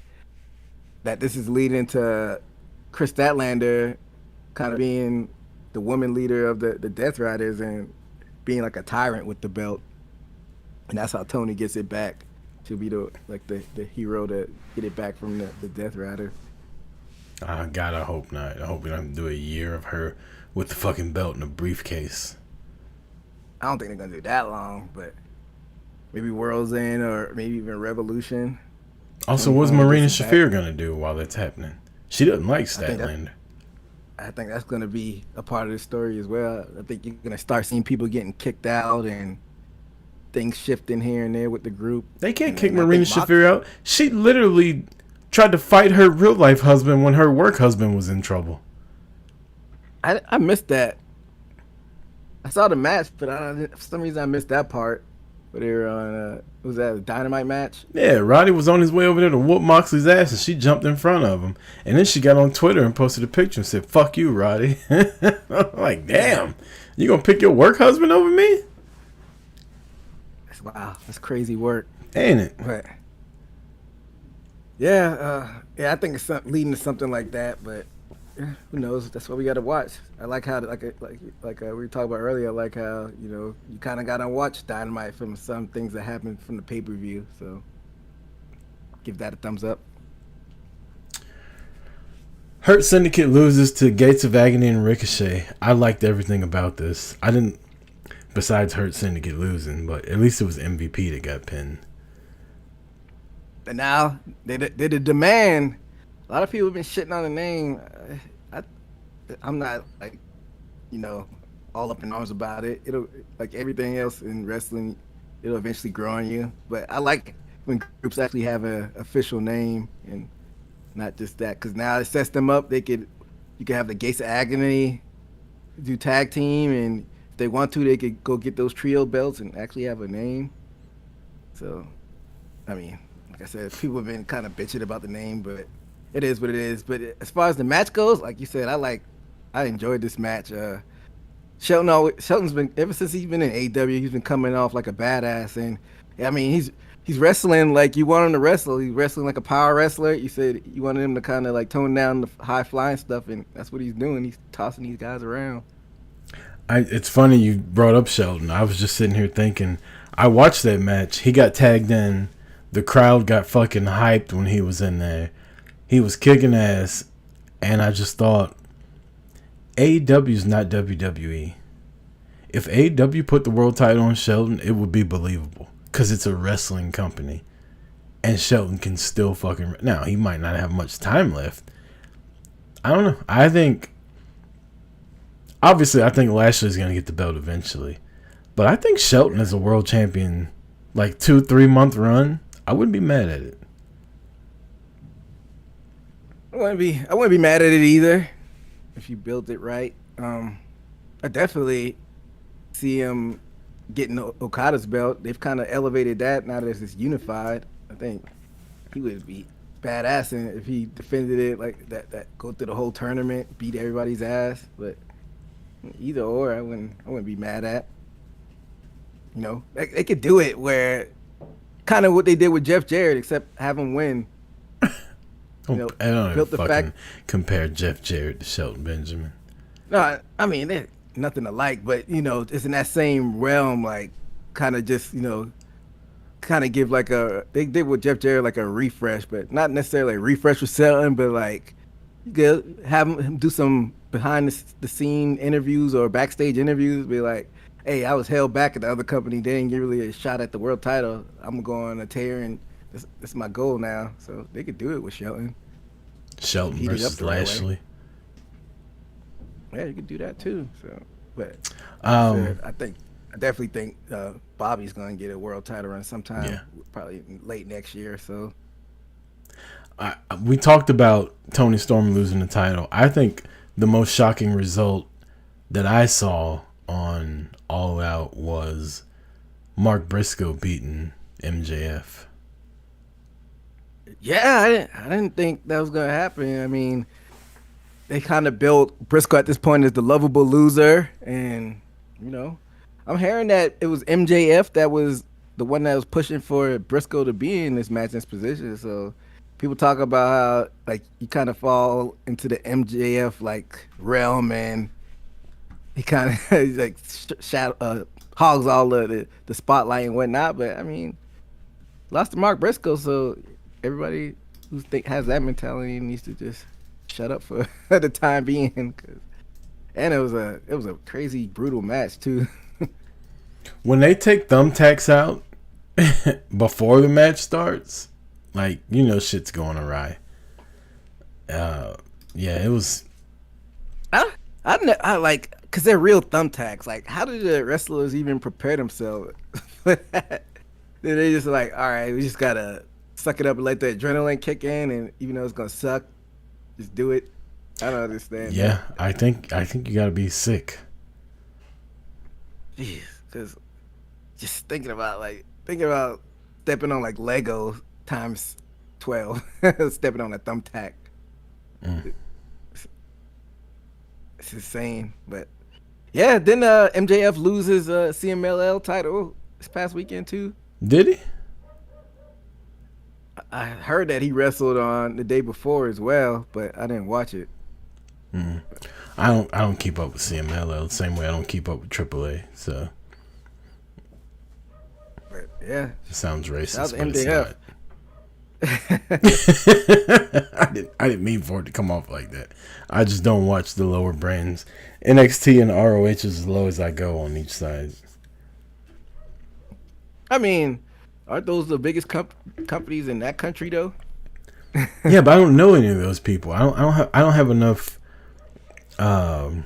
that this is leading to Chris Statlander kind of being the woman leader of the Death Riders and being like a tyrant with the belt. And that's how Toni gets it back. She'll be the hero to get it back from the Death Rider. God, I hope not. I hope we don't have to do a year of her with the fucking belt in a briefcase. I don't think they're gonna do that long, but maybe World's End or maybe even Revolution. Also, what's Marina Shafir gonna do while that's happening? She doesn't like Statlander. I think that's gonna be a part of the story as well. I think you're gonna start seeing people getting kicked out and things shifting here and there with the group. They can't kick Marina Shafir out. She literally tried to fight her real life husband when her work husband was in trouble. I missed that. I saw the match, but for some reason I missed that part. Where they were on, was that a Dynamite match? Yeah, Roddy was on his way over there to whoop Moxley's ass, and she jumped in front of him. And then she got on Twitter and posted a picture and said, "Fuck you, Roddy." I'm like, damn, you gonna pick your work husband over me? Wow, that's crazy work, ain't it? But yeah, I think it's leading to something like that. But who knows? That's what we got to watch. I like how, like we were talking about earlier. I like how you kind of got to watch Dynamite from some things that happened from the pay-per-view. So give that a thumbs up. Hurt Syndicate loses to Gates of Agony and Ricochet. I liked everything about this. I didn't. Besides Hurt Syndicate losing, but at least it was MVP that got pinned. And now they did a demand. A lot of people have been shitting on the name. I'm not like, all up in arms about it. It'll, like everything else in wrestling, it'll eventually grow on you. But I like when groups actually have an official name and not just that, because now it sets them up. You could have the Gates of Agony do tag team, and if they want to, they could go get those trio belts and actually have a name. So, I mean, like I said, people have been kind of bitching about the name, but it is what it is. But as far as the match goes, like you said, I enjoyed this match. Shelton's been, ever since he's been in AEW, he's been coming off like a badass, and I mean, he's wrestling like you want him to wrestle. He's wrestling like a power wrestler. You said you wanted him to kind of like tone down the high flying stuff, and that's what he's doing. He's tossing these guys around. It's funny you brought up Shelton. I was just sitting here thinking, I watched that match. He got tagged in. The crowd got fucking hyped when he was in there. He was kicking ass, and I just thought, AEW's not WWE. If AEW put the world title on Shelton, it would be believable, because it's a wrestling company, and Shelton can still fucking... Now, he might not have much time left. I don't know. I think obviously, I think Lashley's going to get the belt eventually. But I think Shelton is a world champion, like 2-3 month run. I wouldn't be mad at it. I wouldn't be mad at it either if you built it right. I definitely see him getting Okada's belt. They've kind of elevated that now that it's unified. I think he would be badass if he defended it like that. Go through the whole tournament, beat everybody's ass. But either or, I wouldn't be mad at. You know, they could do it where kind of what they did with Jeff Jarrett, except have him win. You know, I don't built the fact compare Jeff Jarrett to Shelton Benjamin. No, I mean they're nothing alike, but you know, it's in that same realm. Like, kind of just kind of give like they did with Jeff Jarrett like a refresh, but not necessarily a refresh with Shelton, but like have him do some behind the scene interviews or backstage interviews. Be like, hey, I was held back at the other company. They didn't give really a shot at the world title. I'm going on a tear, and that's my goal now. So they could do it with Shelton. Shelton versus Lashley. Yeah, you could do that too. So, but I definitely think Bobby's gonna get a world title run sometime. Yeah. Probably late next year or so. We talked about Tony Storm losing the title. I think the most shocking result that I saw on All Out was Mark Briscoe beating MJF. Yeah, I didn't think that was gonna happen. I mean, they kind of built Briscoe at this point as the lovable loser, and you know, I'm hearing that it was MJF that was the one that was pushing for Briscoe to be in this match in this position. So people talk about how like you kind of fall into the MJF like realm, and he kind of like hogs all the spotlight and whatnot. But I mean, lost to Mark Briscoe, so everybody who has that mentality needs to just shut up for the time being. And it was a crazy brutal match too. When they take thumbtacks out before the match starts, like, you know, shit's going awry. Yeah, it was. I like, cause they're real thumbtacks. Like, how did the wrestlers even prepare themselves for that? Then they just like, all right, we just gotta suck it up and let the adrenaline kick in, and even though it's gonna suck, just do it. I don't understand. Yeah, I think you gotta be sick. Jeez, cause just thinking about stepping on like Lego times 12, stepping on a thumbtack. It's insane. But yeah, then MJF loses CMLL title this past weekend too. Did he? I heard that he wrestled on the day before as well, but I didn't watch it. I don't keep up with CMLL the same way I don't keep up with AAA. So, but yeah, it sounds racist, but MJF. it's not. I didn't mean for it to come off like that. I just don't watch the lower brands. NXT and ROH is as low as I go on each side. I mean, aren't those the biggest companies in that country though? Yeah, but I don't know any of those people. I don't have enough. I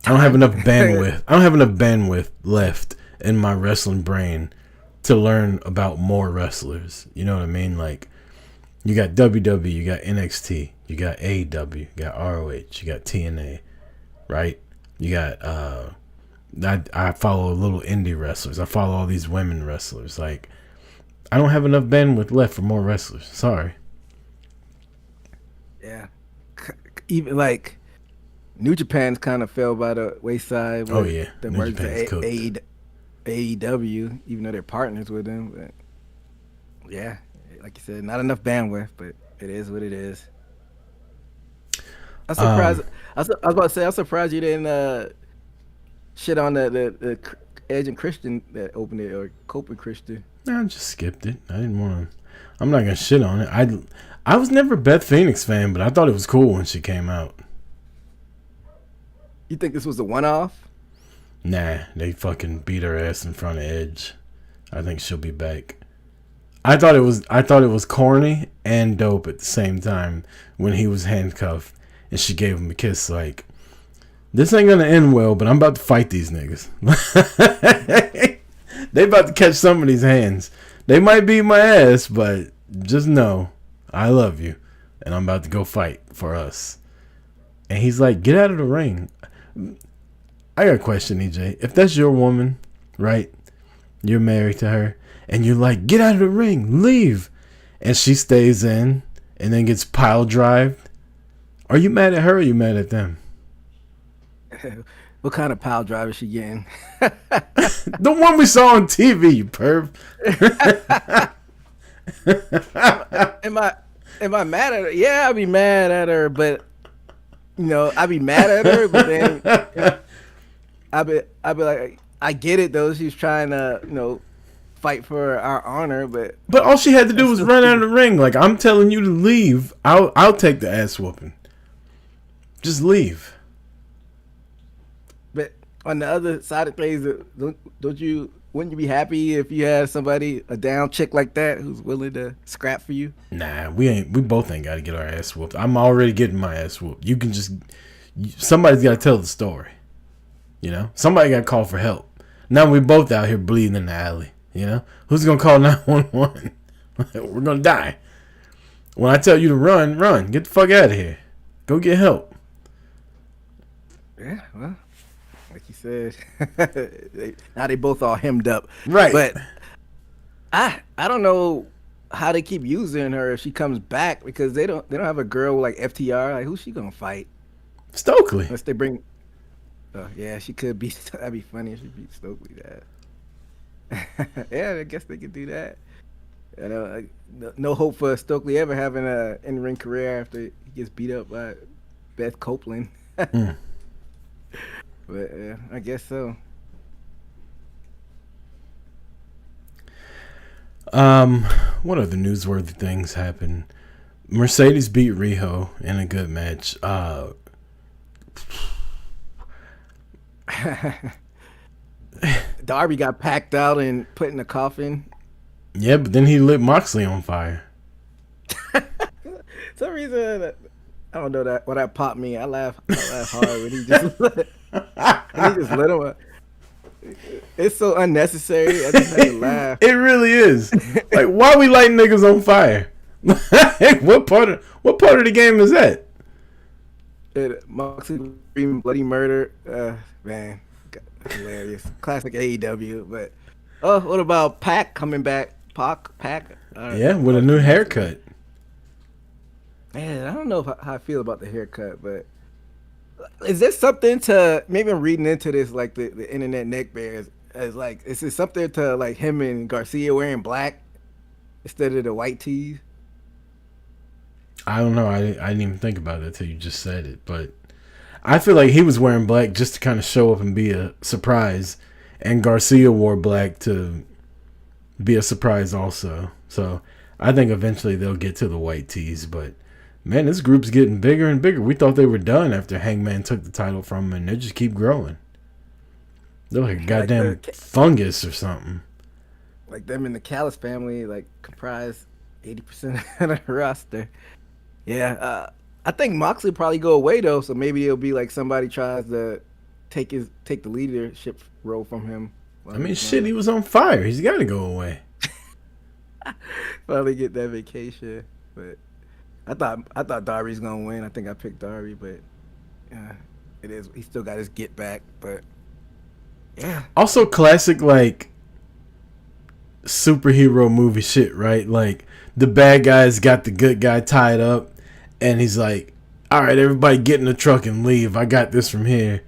don't have enough bandwidth. I don't have enough bandwidth left in my wrestling brain to learn about more wrestlers. You know what I mean? Like, you got WWE, you got NXT, you got AEW, you got ROH, you got TNA, right? You got I follow little indie wrestlers. I follow all these women wrestlers. Like, I don't have enough bandwidth left for more wrestlers. Sorry. Yeah. Even like New Japan's kind of fell by the wayside. Oh yeah, the merge to AEW, even though they're partners with them. But yeah, like you said, not enough bandwidth, but it is what it is. I'm surprised. I was about to say, I'm surprised you didn't shit on the Edge and Christian that opened it, or Cope and Christian. No, I just skipped it. I didn't want to. I'm not gonna shit on it. I was never a Beth Phoenix fan, but I thought it was cool when she came out. You think this was a one-off? Nah, they fucking beat her ass in front of Edge. I think she'll be back. I thought it was corny and dope at the same time when he was handcuffed and she gave him a kiss. Like, This ain't gonna end well, but I'm about to fight these niggas. They about to catch somebody's hands. They might beat my ass, but just know I love you, and I'm about to go fight for us. And he's like, get out of the ring. I got a question, EJ. If that's your woman, right? You're married to her, and you're like, get out of the ring, leave. And she stays in and then gets pile drived. Are you mad at her or are you mad at them? What kind of pile drive is she getting? The one we saw on TV, you perv. Am I mad at her? Yeah, I'd be mad at her, but I'd be mad at her, but then I'd be like, I get it though. She's trying to, fight for our honor, but all she had to do was run out of the ring. Like, I'm telling you to leave. I'll take the ass whooping. Just leave. But on the other side of things, wouldn't you be happy if you had a down chick like that who's willing to scrap for you? Nah, we both ain't got to get our ass whooped. I'm already getting my ass whooped. You can somebody's got to tell the story. Somebody got to call for help. Now we both out here bleeding in the alley. Who's gonna call 911? We're gonna die. When I tell you to run, run. Get the fuck out of here. Go get help. Yeah, well, like you said, now they both all hemmed up. Right. But I don't know how they keep using her if she comes back, because they don't have a girl like FTR. Like, who's she gonna fight? Stokely. Unless they bring. Yeah, she could be. That'd be funny if she beat Stokely. That. Yeah, I guess they could do that. No hope for Stokely ever having an in-ring career after he gets beat up by Beth Copeland. But I guess so. What other newsworthy things happened? Mercedes beat Riho in a good match. Darby got packed out and put in a coffin. Yeah, but then he lit Moxley on fire. Some reason, I don't know that. When that popped me, I laugh hard when he just lit him. It's so unnecessary. I just had to laugh. It really is. Like, why we lighting niggas on fire? What part of the game is that? Moxley bloody murder. Man. Hilarious. Classic AEW. But what about Pac coming back? Pac? Yeah, with a new haircut. Man, I don't know how I feel about the haircut, but is there something to, maybe I'm reading into this, like the internet neck bears, as like, is there something to like him and Garcia wearing black instead of the white tees? I don't know. I didn't even think about it until you just said it, but I feel like he was wearing black just to kind of show up and be a surprise, and Garcia wore black to be a surprise also. So I think eventually they'll get to the white tees, but man, this group's getting bigger and bigger. We thought they were done after Hangman took the title from them, and they just keep growing. They're like a goddamn fungus or something. Like them and the Callis family, like, comprise 80% of the roster. Yeah, I think Moxley will probably go away though, so maybe it'll be like somebody tries to take the leadership role from him. I mean, shit, he was on fire. He's got to go away. Finally get that vacation, but I thought Darby's gonna win. I think I picked Darby, but it is. He still got his get back, but yeah. Also, classic like superhero movie shit, right? Like the bad guy's got the good guy tied up, and he's like, "All right, everybody, get in the truck and leave. I got this from here."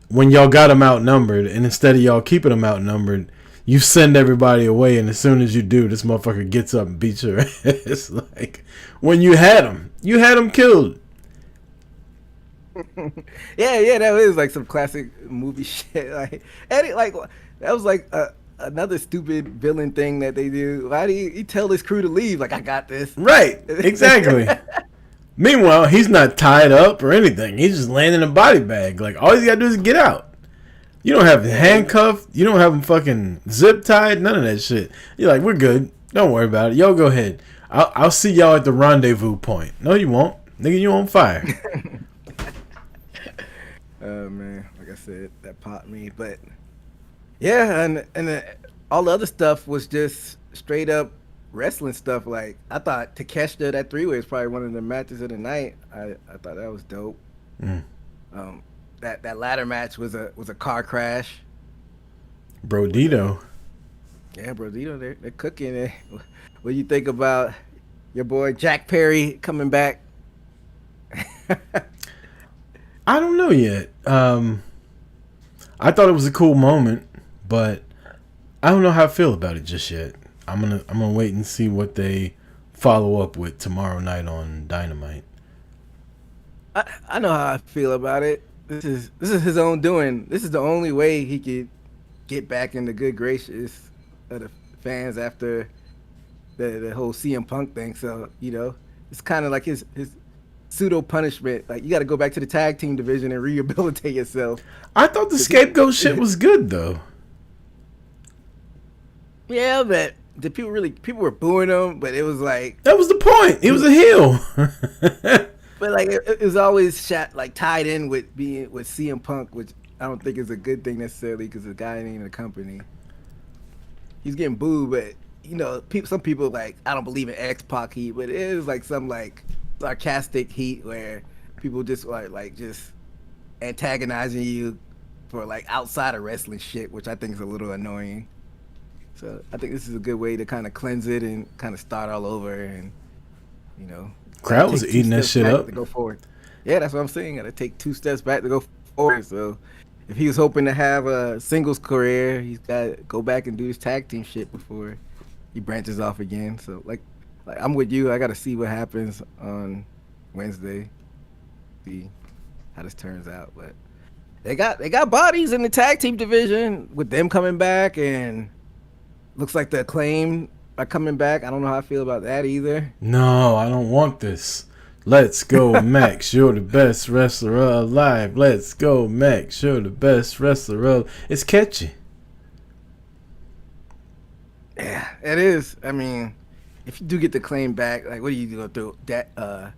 When y'all got him outnumbered, and instead of y'all keeping him outnumbered, you send everybody away, and as soon as you do, this motherfucker gets up and beats your ass. Like, when you had him killed. Yeah, that is like some classic movie shit. Like, Eddie, like, that was like another stupid villain thing that they do. Why do he tell his crew to leave? Like, I got this. Right, exactly. Meanwhile, he's not tied up or anything. He's just laying in a body bag. Like, all he's got to do is get out. You don't have him handcuffed. You don't have him fucking zip tied. None of that shit. You're like, we're good. Don't worry about it. Yo, go ahead. I'll see y'all at the rendezvous point. No, you won't. Nigga, you on fire. Man, like I said, that popped me. But yeah, and all the other stuff was just straight up wrestling stuff. Like I thought Takeshita, that 3-way is probably one of the matches of the night. I thought that was dope. Mm. That ladder match was a car crash. Brodito. Yeah, bro, they're cooking it. What do you think about your boy Jack Perry coming back? I don't know yet. I thought it was a cool moment, but I don't know how I feel about it just yet. I'm gonna wait and see what they follow up with tomorrow night on Dynamite. I know how I feel about it. This is his own doing. This is the only way he could get back in the good graces of the fans after the whole CM Punk thing. So, it's kind of like his pseudo punishment. Like, you got to go back to the tag team division and rehabilitate yourself. I thought the scapegoat shit was good though. Yeah, but the people were booing him, but it was like, that was the point. He was a heel. but like it was always tied in with being with CM Punk, which I don't think is a good thing necessarily because the guy ain't in the company. He's getting booed, but some people like, I don't believe in X-Pac heat, but it is like some like sarcastic heat where people just like just antagonizing you for like outside of wrestling shit, which I think is a little annoying. So I think this is a good way to kind of cleanse it and kind of start all over, and crowd was eating that shit up to go forward. Yeah, that's what I'm saying. Got to take 2 steps back to go forward. So if he was hoping to have a singles career, he's got to go back and do his tag team shit before he branches off again. So like I'm with you. I got to see what happens on Wednesday. See how this turns out. But they got bodies in the tag team division with them coming back, and looks like the Acclaim are coming back. I don't know how I feel about that either. No, I don't want this. Let's go, Max. You're the best wrestler alive. Let's go, Max. You're the best wrestler alive. It's catchy. Yeah, it is. I mean, if you do get the Claim back, like, what are you going to throw that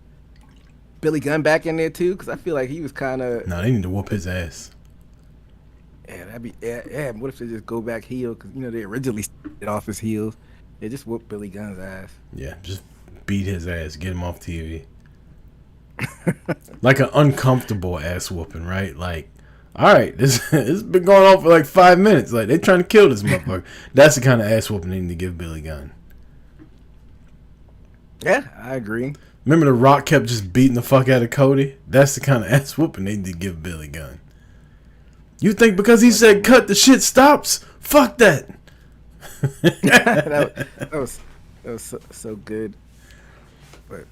Billy Gunn back in there too? Because I feel like he was kind of. No, they need to whoop his ass. Yeah, that'd be yeah. What if they just go back heel? Because they originally started off as heels. They just whooped Billy Gunn's ass. Yeah, just beat his ass, get him off TV. Like an uncomfortable ass whooping, right? Like, all right, this has been going on for like 5 minutes. Like, they trying to kill this motherfucker. That's the kind of ass whooping they need to give Billy Gunn. Yeah, I agree. Remember The Rock kept just beating the fuck out of Cody? That's the kind of ass whooping they need to give Billy Gunn. You think because he said cut, the shit stops? Fuck that. that was so good. But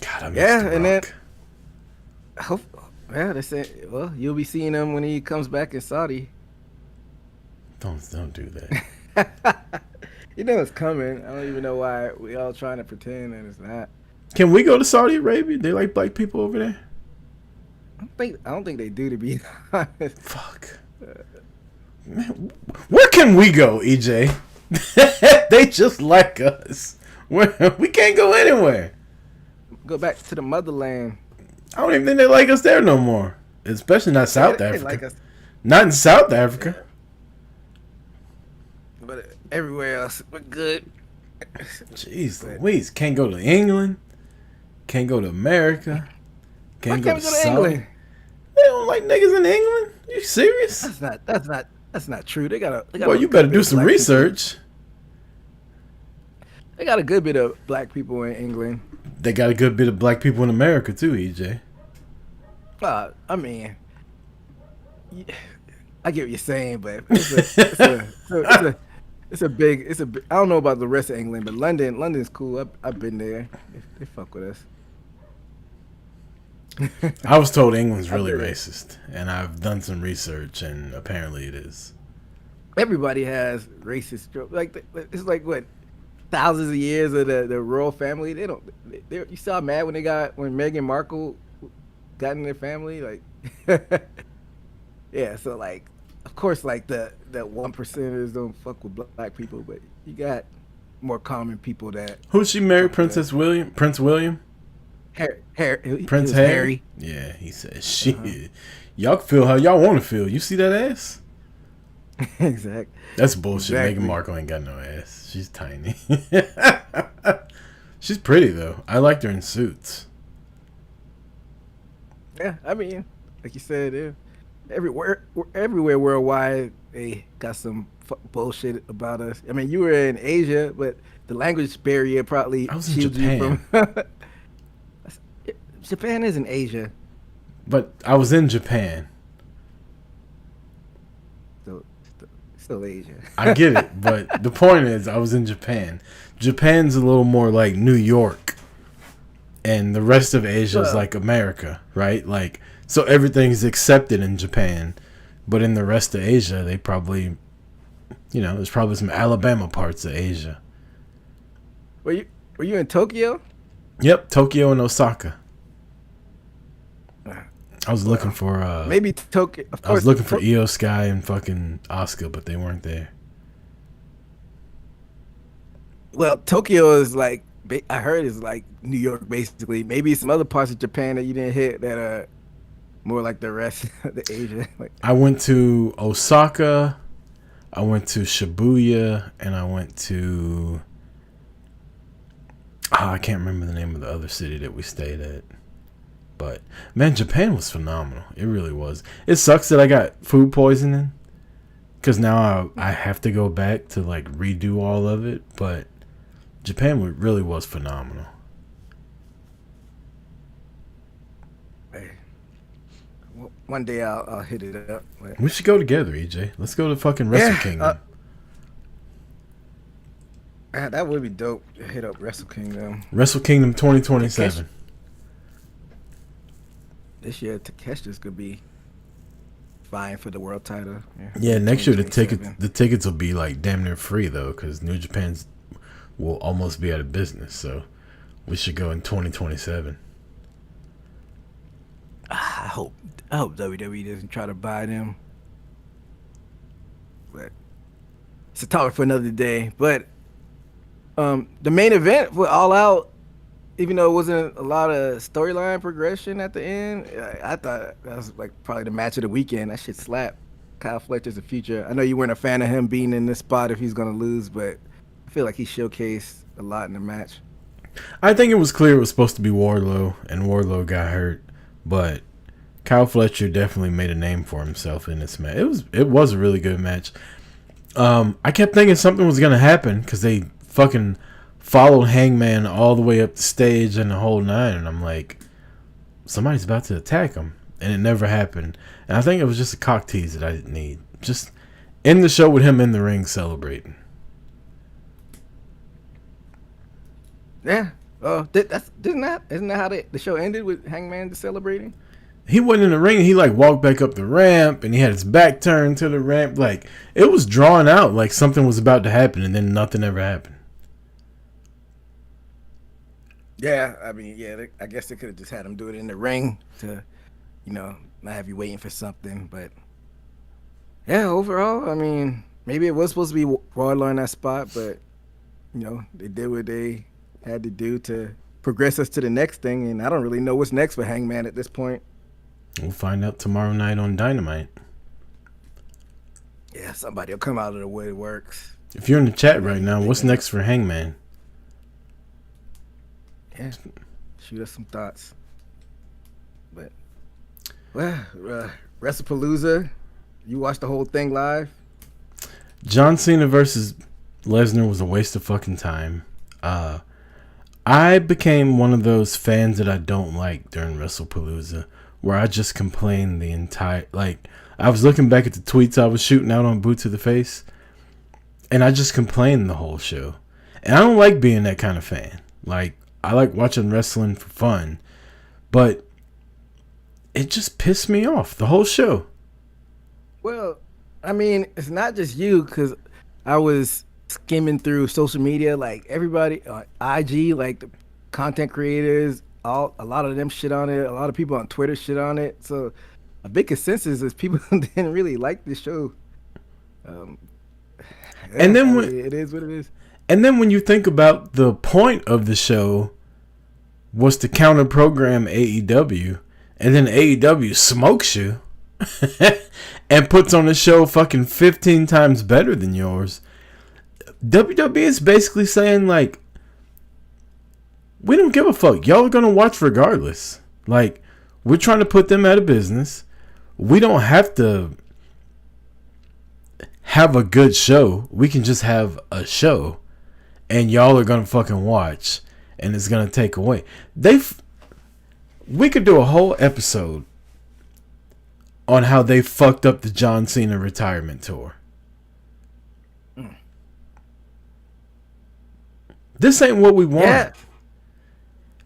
God, I miss The Rock. And then they say, well, you'll be seeing him when he comes back in Saudi. Don't do that. It's coming. I don't even know why we all trying to pretend and it's not. Can we go to Saudi Arabia? They like black people over there? I don't think they do, to be honest. Fuck. Man, where can we go, EJ? They just like us. We can't go anywhere. Go back to the motherland. I don't even think they like us there no more. Especially not South They Africa. like us. Not in South Africa. But everywhere else, we're good. Jeez Louise. Can't go to England. Can't go to America. Can't go to Saudi. England? They don't like niggas in England? You serious? That's not true. They got Well, you better do some research. They got a good bit of black people in England. They got a good bit of black people in America too, EJ. I mean, I get what you're saying, but it's a big. I don't know about the rest of England, but London's cool. I've been there. They fuck with us. I was told England's really racist, and I've done some research, and apparently it is. Everybody has racist jokes. Like, it's like what, thousands of years of the royal family. You saw mad when Meghan Markle got in their family, like. Yeah, so like, of course, like the 1%ers don't fuck with black people, but you got more common people that. Who's she married? Prince William? Prince Harry. Yeah, he said, "Shit, y'all can feel how y'all want to feel. You see that ass?" Exactly. That's bullshit. Exactly. Meghan Markle ain't got no ass. She's tiny. She's pretty though. I liked her in Suits. Yeah, I mean, like you said, everywhere worldwide, they got some bullshit about us. I mean, you were in Asia, but the language barrier probably I was in shields you Japan. from. Japan is in Asia, But I was in Japan. so still Asia. I get it, but the point is, I was in Japan. Japan's a little more like New York, and the rest of Asia is like America, right? Like, so everything's accepted in Japan, but in the rest of Asia, they probably, there's probably some Alabama parts of Asia. Were you in Tokyo? Yep, Tokyo and Osaka. I was looking for Maybe Tokyo. Of course, I was looking for Io Sky and fucking Asuka, but they weren't there. Well, Tokyo is like, I heard is like New York basically. Maybe some other parts of Japan that you didn't hit that are more like the rest of the Asia. Like, I went to Osaka, I went to Shibuya, and I went to I can't remember the name of the other city that we stayed at. But man, Japan was phenomenal. It really was. It sucks that I got food poisoning, because now I have to go back to like redo all of it. But Japan really was phenomenal. hey, one day I'll hit it up. But We should go together, EJ. Let's go to fucking Wrestle Kingdom. that would be dope. Hit up Wrestle Kingdom. Wrestle Kingdom 2027. This year, Takeshita's could be vying for the world title. Yeah, next year the 2027. tickets will be like damn near free though, because New Japan's will almost be out of business. So we should go in 2027. I hope WWE doesn't try to buy them. But it's a topic for another day. But the main event for All Out, even though it wasn't a lot of storyline progression at the end, I thought that was like probably the match of the weekend. That shit slapped. Kyle Fletcher's the future. I know you weren't a fan of him being in this spot if he's gonna lose, but I feel like he showcased a lot in the match. I think it was clear it was supposed to be Wardlow, and Wardlow got hurt, but Kyle Fletcher definitely made a name for himself in this match. It was a really good match. I kept thinking something was gonna happen because they fucking followed Hangman all the way up the stage and the whole nine, and I'm like, somebody's about to attack him, and it never happened. And I think it was just a cock tease that I didn't need. Just end the show with him in the ring celebrating. Yeah. Isn't that how the show ended, with Hangman celebrating? He went in the ring and he like walked back up the ramp and he had his back turned to the ramp. Like, it was drawn out like something was about to happen, and then nothing ever happened. Yeah, I mean, I guess they could have just had him do it in the ring to, not have you waiting for something. But yeah, overall, I mean, maybe it was supposed to be Wardlow in that spot, but they did what they had to do to progress us to the next thing, and I don't really know what's next for Hangman at this point. We'll find out tomorrow night on Dynamite. Yeah, somebody will come out of the woodworks. If you're in the chat right now, what's next for Hangman? Yeah, shoot us some thoughts. But, well, Wrestlepalooza, you watched the whole thing live? John Cena versus Lesnar was a waste of fucking time. I became one of those fans that I don't like during Wrestlepalooza, where I just complained the entire, like, I was looking back at the tweets I was shooting out on Boot to the Face, and I just complained the whole show. And I don't like being that kind of fan. Like, I like watching wrestling for fun, but it just pissed me off the whole show. Well, I mean, it's not just you, because I was skimming through social media, like everybody on IG, like the content creators, a lot of them shit on it. A lot of people on Twitter shit on it. So a big consensus is people didn't really like this show. And then it is what it is. And then when you think about the point of the show, was to counter program AEW, and then AEW smokes you and puts on a show fucking 15 times better than yours. WWE is basically saying, like, we don't give a fuck. Y'all are going to watch regardless. Like, we're trying to put them out of business. We don't have to have a good show. We can just have a show. And y'all are going to fucking watch. And it's going to take away. We could do a whole episode on how they fucked up the John Cena retirement tour. This ain't what we want. Yeah.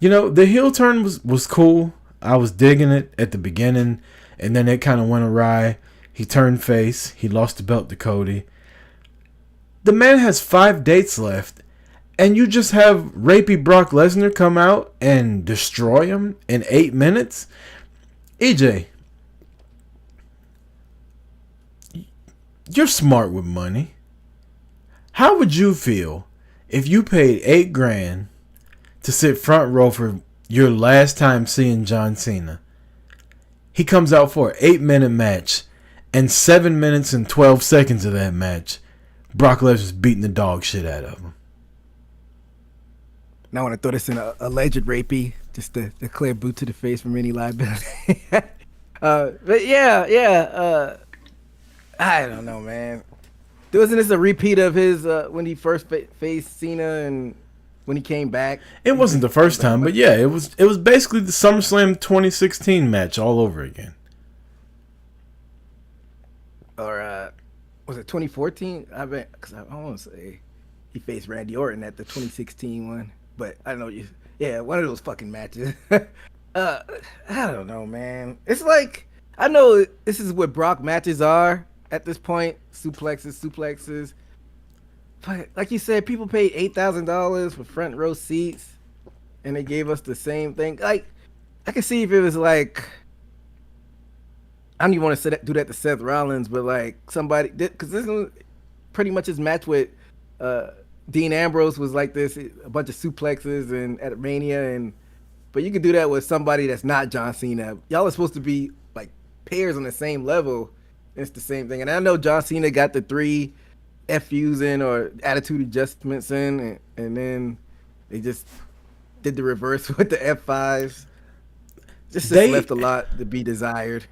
You know, the heel turn was cool. I was digging it at the beginning, and then it kind of went awry. He turned face. He lost the belt to Cody. The man has 5 dates left, and you just have rapey Brock Lesnar come out and destroy him in 8 minutes? EJ, you're smart with money. How would you feel if you paid $8,000 to sit front row for your last time seeing John Cena? He comes out for an 8-minute match, and 7 minutes and 12 seconds of that match, Brock Lesnar's beating the dog shit out of him. Now I want to throw this in a alleged rapey, just to clear boot to the face from any liability. But yeah. I don't know, man. Wasn't this a repeat of his when he first faced Cena and when he came back? It wasn't the first time, but yeah, it was basically the SummerSlam 2016 match all over again. Or was it 2014? I bet, because I want to say he faced Randy Orton at the 2016 one, but I don't know. Yeah, one of those fucking matches. I don't know, man. It's like, I know this is what Brock matches are at this point. Suplexes. But like you said, people paid $8,000 for front row seats, and they gave us the same thing. Like, I can see if it was like, I don't even want to do that to Seth Rollins, but like somebody, because this was pretty much his match with Dean Ambrose was like this, a bunch of suplexes and at Mania, but you could do that with somebody that's not John Cena. Y'all are supposed to be like pairs on the same level. It's the same thing. And I know John Cena got the 3 FUs in, or attitude adjustments in, and then they just did the reverse with the F5s. Just left a lot to be desired.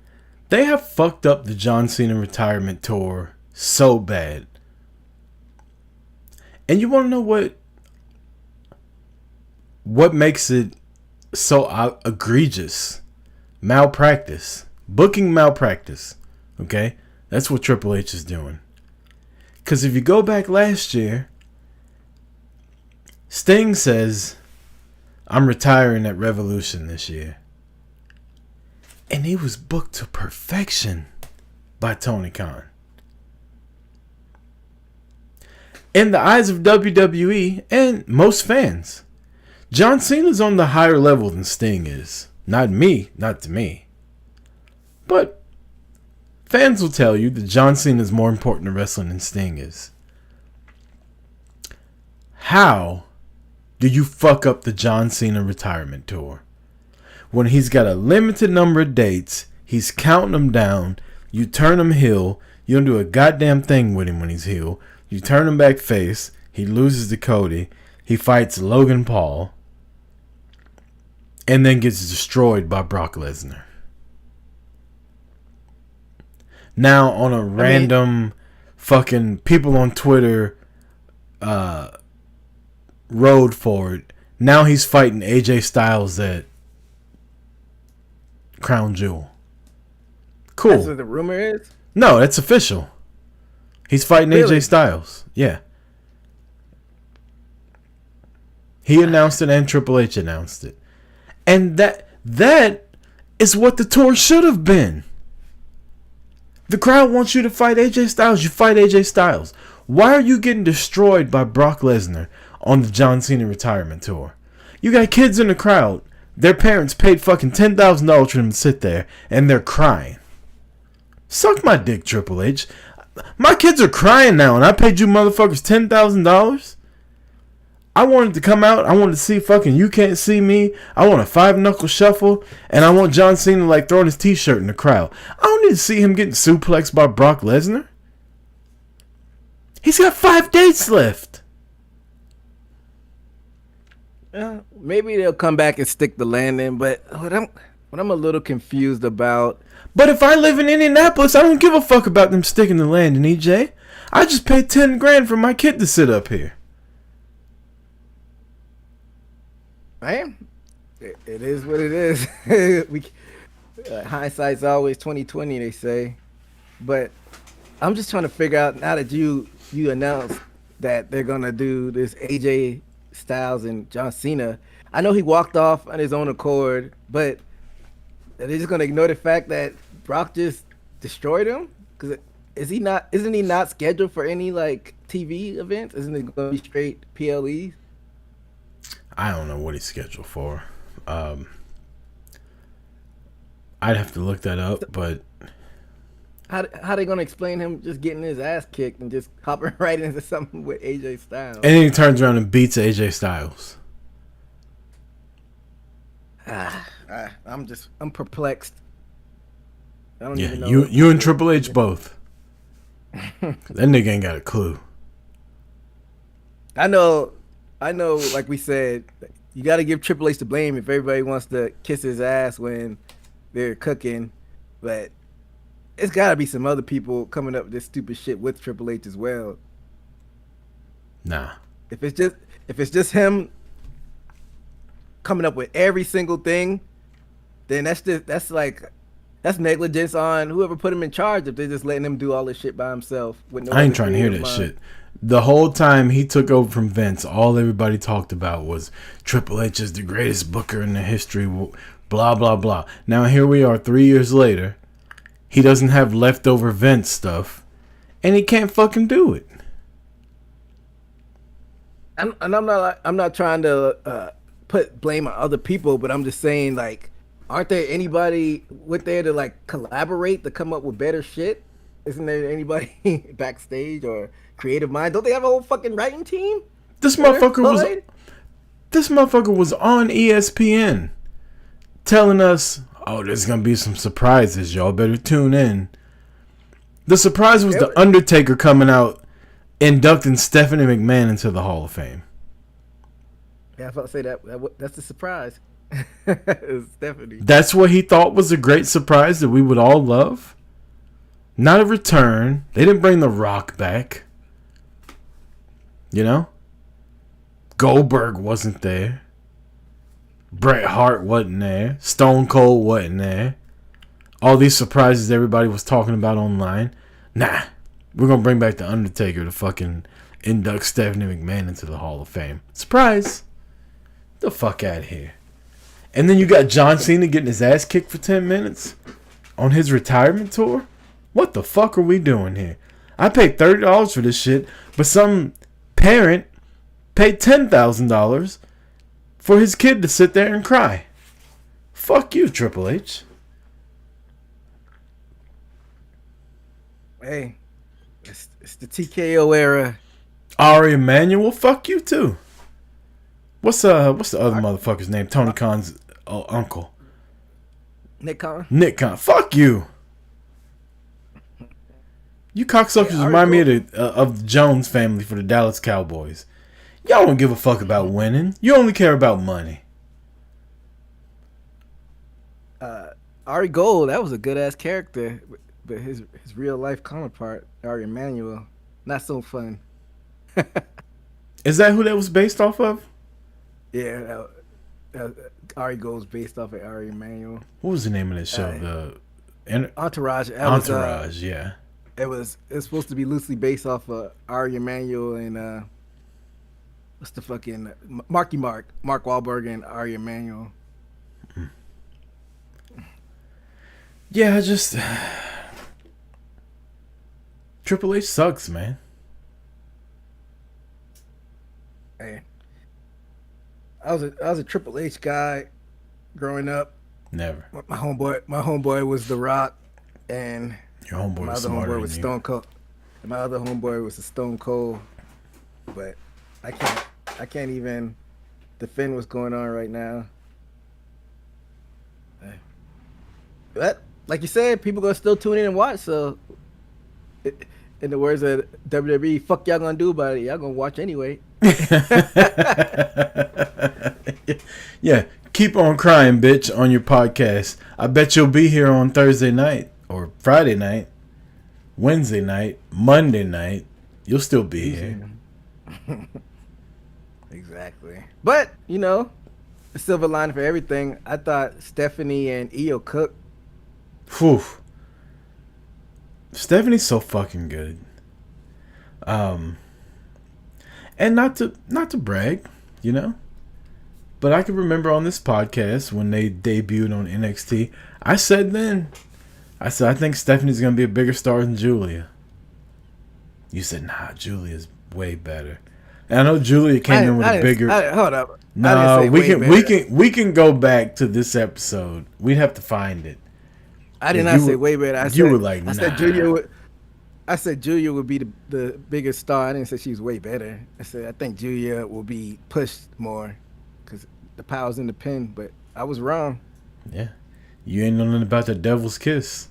They have fucked up the John Cena retirement tour so bad. And you want to know what makes it so egregious? Malpractice. Booking malpractice. Okay? That's what Triple H is doing. Because if you go back last year, Sting says, I'm retiring at Revolution this year. And he was booked to perfection by Tony Khan. In the eyes of WWE and most fans, John Cena's on the higher level than Sting is. Not to me. But fans will tell you that John Cena is more important to wrestling than Sting is. How do you fuck up the John Cena retirement tour? When he's got a limited number of dates, he's counting them down, you turn him heel, you don't do a goddamn thing with him when he's heel, you turn him back face, he loses to Cody, he fights Logan Paul, and then gets destroyed by Brock Lesnar. Now on a random fucking people on Twitter road for it. Now he's fighting AJ Styles at Crown Jewel. Cool. That's what the rumor is? No, that's official. He's fighting AJ Styles. Yeah. He announced it and Triple H announced it. And that is what the tour should have been. The crowd wants you to fight AJ Styles. You fight AJ Styles. Why are you getting destroyed by Brock Lesnar on the John Cena retirement tour? You got kids in the crowd. Their parents paid fucking $10,000 for them to sit there, and they're crying. Suck my dick, Triple H. My kids are crying now, and I paid you motherfuckers $10,000? I wanted to come out. I wanted to see fucking You Can't See Me. I want a 5-knuckle shuffle. And I want John Cena like throwing his t-shirt in the crowd. I don't need to see him getting suplexed by Brock Lesnar. He's got 5 dates left. Maybe they'll come back and stick the landing, but what I'm a little confused about. But if I live in Indianapolis, I don't give a fuck about them sticking the landing, EJ. I just paid $10,000 for my kid to sit up here. Man, it is what it is. Hindsight's always 20/20, they say. But I'm just trying to figure out, now that you announced that they're gonna do this AJ Styles and John Cena. I know he walked off on his own accord, but are they just gonna ignore the fact that Brock just destroyed him? Because isn't he not scheduled for any like TV events? Isn't it gonna be straight PLEs? I don't know what he's scheduled for. I'd have to look that up, but how they gonna explain him just getting his ass kicked and just hopping right into something with AJ Styles? And then he turns around and beats AJ Styles. I'm perplexed. I don't even know. You and Triple H both. That nigga ain't got a clue. I know, like we said, you got to give Triple H the blame if everybody wants to kiss his ass when they're cooking, but it's got to be some other people coming up with this stupid shit with Triple H as well. Nah. If it's just him coming up with every single thing, then that's negligence on whoever put him in charge if they're just letting him do all this shit by himself. With no I ain't trying to hear that shit. The whole time he took over from Vince, all everybody talked about was Triple H is the greatest booker in the history, blah, blah, blah. Now here we are 3 years later. He doesn't have leftover Vince stuff, and he can't fucking do it. And I'm not trying to put blame on other people, but I'm just saying, like, aren't there anybody with there to like collaborate to come up with better shit? Isn't there anybody backstage or creative mind? Don't they have a whole fucking writing team? This motherfucker was on ESPN telling us, "Oh, there's gonna be some surprises. Y'all better tune in." The surprise was The Undertaker coming out, inducting Stephanie McMahon into the Hall of Fame. Yeah, I was about to say that's the surprise. Stephanie. That's what he thought was a great surprise that we would all love. Not a return. They didn't bring The Rock back. You know? Goldberg wasn't there. Bret Hart wasn't there. Stone Cold wasn't there. All these surprises everybody was talking about online. Nah. We're going to bring back The Undertaker to fucking induct Stephanie McMahon into the Hall of Fame. Surprise. Get the fuck out of here. And then you got John Cena getting his ass kicked for 10 minutes on his retirement tour? What the fuck are we doing here? I paid $30 for this shit, but some parent paid $10,000 for his kid to sit there and cry. Fuck you, Triple H. Hey, it's the TKO era. Ari Emanuel, fuck you too. What's the other motherfucker's name? Tony Khan's uncle. Nick Khan. Nick Khan. Fuck you. You cocksuckers remind me of the Jones family for the Dallas Cowboys. Y'all don't give a fuck about winning. You only care about money. Ari Gold, that was a good ass character, but his real life counterpart, Ari Emanuel, not so fun. Is that who that was based off of? Yeah, Ari Gold's based off of Ari Emanuel. What was the name of that show? Entourage. Entourage, yeah. It's supposed to be loosely based off of Ari Emanuel and what's the fucking Mark Wahlberg and Ari Emanuel. Yeah, Triple H sucks, man. Hey, I was a Triple H guy growing up. Never. My homeboy was The Rock, and your homeboy my was other smarter homeboy than was you. Stone Cold. And my other homeboy was a Stone Cold, but I I can't even defend what's going on right now. But like you said, people gonna still tune in and watch. So, in the words of WWE, fuck y'all gonna do about it? Y'all gonna watch anyway. Yeah, keep on crying, bitch, on your podcast. I bet you'll be here on Thursday night or Friday night, Wednesday night, Monday night. You'll still be here. Exactly. But, you know, the silver lining for everything, I thought Stephanie and Io cooked. Whew. Stephanie's so fucking good. And not to brag, you know, but I can remember on this podcast when they debuted on NXT, I said I think Stephanie's gonna be a bigger star than Julia. You said, nah, Julia's way better. And I know Julia came in with a bigger. Hold up. No, we can go back to this episode. We'd have to find it. I did not say way better. You were like, nah. I said Julia would be the biggest star. I didn't say she was way better. I said I think Julia will be pushed more because the power's in the pin. But I was wrong. Yeah, you ain't know nothing about the devil's kiss.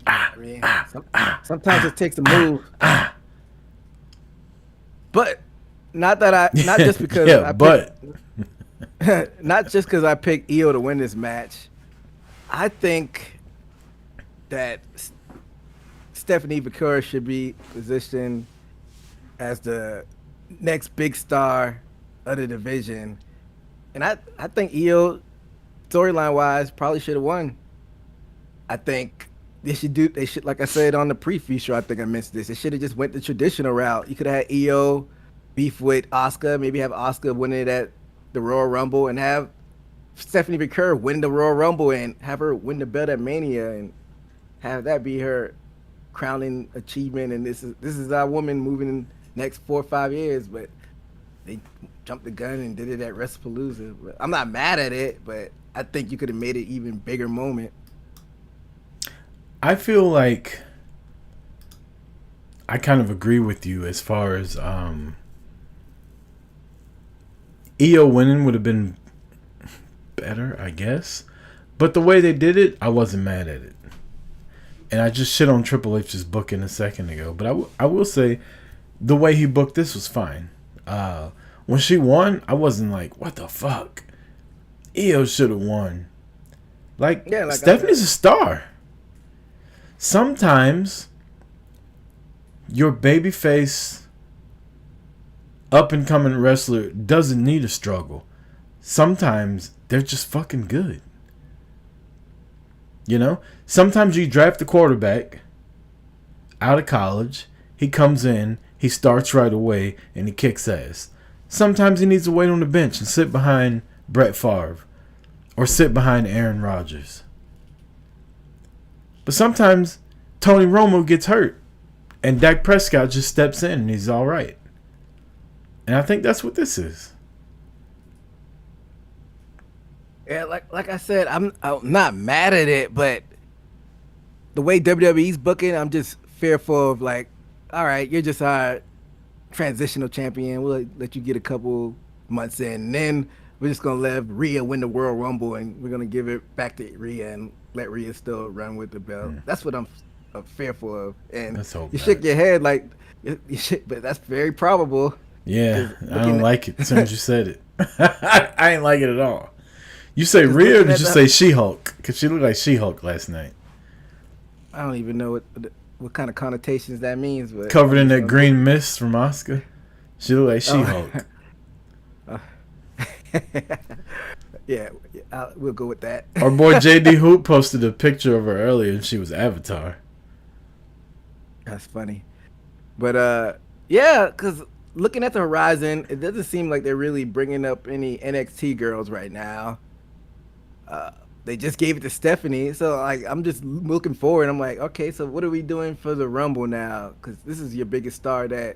I mean, sometimes it takes a move. But not just because not just because I picked Io to win this match. I think that Stephanie Victoria should be positioned as the next big star of the division. And I think Io, storyline wise, probably should have won. I think they should, like I said on the preview show, I think I missed this. They should have just went the traditional route. You could have had Io beef with Asuka, maybe have Asuka win it at the Royal Rumble and have Stephanie McCurry win the Royal Rumble and have her win the belt at Mania and have that be her crowning achievement. And this is our woman moving in the next 4 or 5 years. But they jumped the gun and did it at Wrestlepalooza. But I'm not mad at it, but I think you could have made it even bigger moment. I feel like I kind of agree with you as far as Io winning would have been better, I guess. But the way they did it, I wasn't mad at it. And I just shit on Triple H's booking a second ago. But I will say the way he booked this was fine. When she won, I wasn't like, what the fuck? Io should have won. Like Stephanie's a star. Sometimes your babyface up and coming wrestler doesn't need a struggle. Sometimes they're just fucking good. You know? Sometimes you draft the quarterback out of college, he comes in, he starts right away, and he kicks ass. Sometimes he needs to wait on the bench and sit behind Brett Favre or sit behind Aaron Rodgers. But sometimes Tony Romo gets hurt and Dak Prescott just steps in and he's all right. And I think that's what this is. Yeah, like I said, I'm not mad at it, but the way WWE's booking, I'm just fearful of like, all right, you're just our transitional champion. We'll let you get a couple months in, and then we're just gonna let Rhea win the Royal Rumble, and we're gonna give it back to Rhea and let Rhea still run with the belt. Yeah. That's what I'm fearful of. And you shake your head like, but that's very probable. Yeah, I don't like it as soon as you said it. I ain't like it at all. You say Rhea or did you say She-Hulk? Because she looked like She-Hulk last night. I don't even know what kind of connotations that means. But covered in that green mist from Asuka. She looked like She-Hulk. Yeah, we'll go with that. Our boy JD Hoop posted a picture of her earlier and she was Avatar. That's funny. But, yeah, because looking at the horizon, it doesn't seem like they're really bringing up any NXT girls right now. They just gave it to Stephanie, so like I'm just looking forward. I'm like, okay, so what are we doing for the Rumble now? Because this is your biggest star that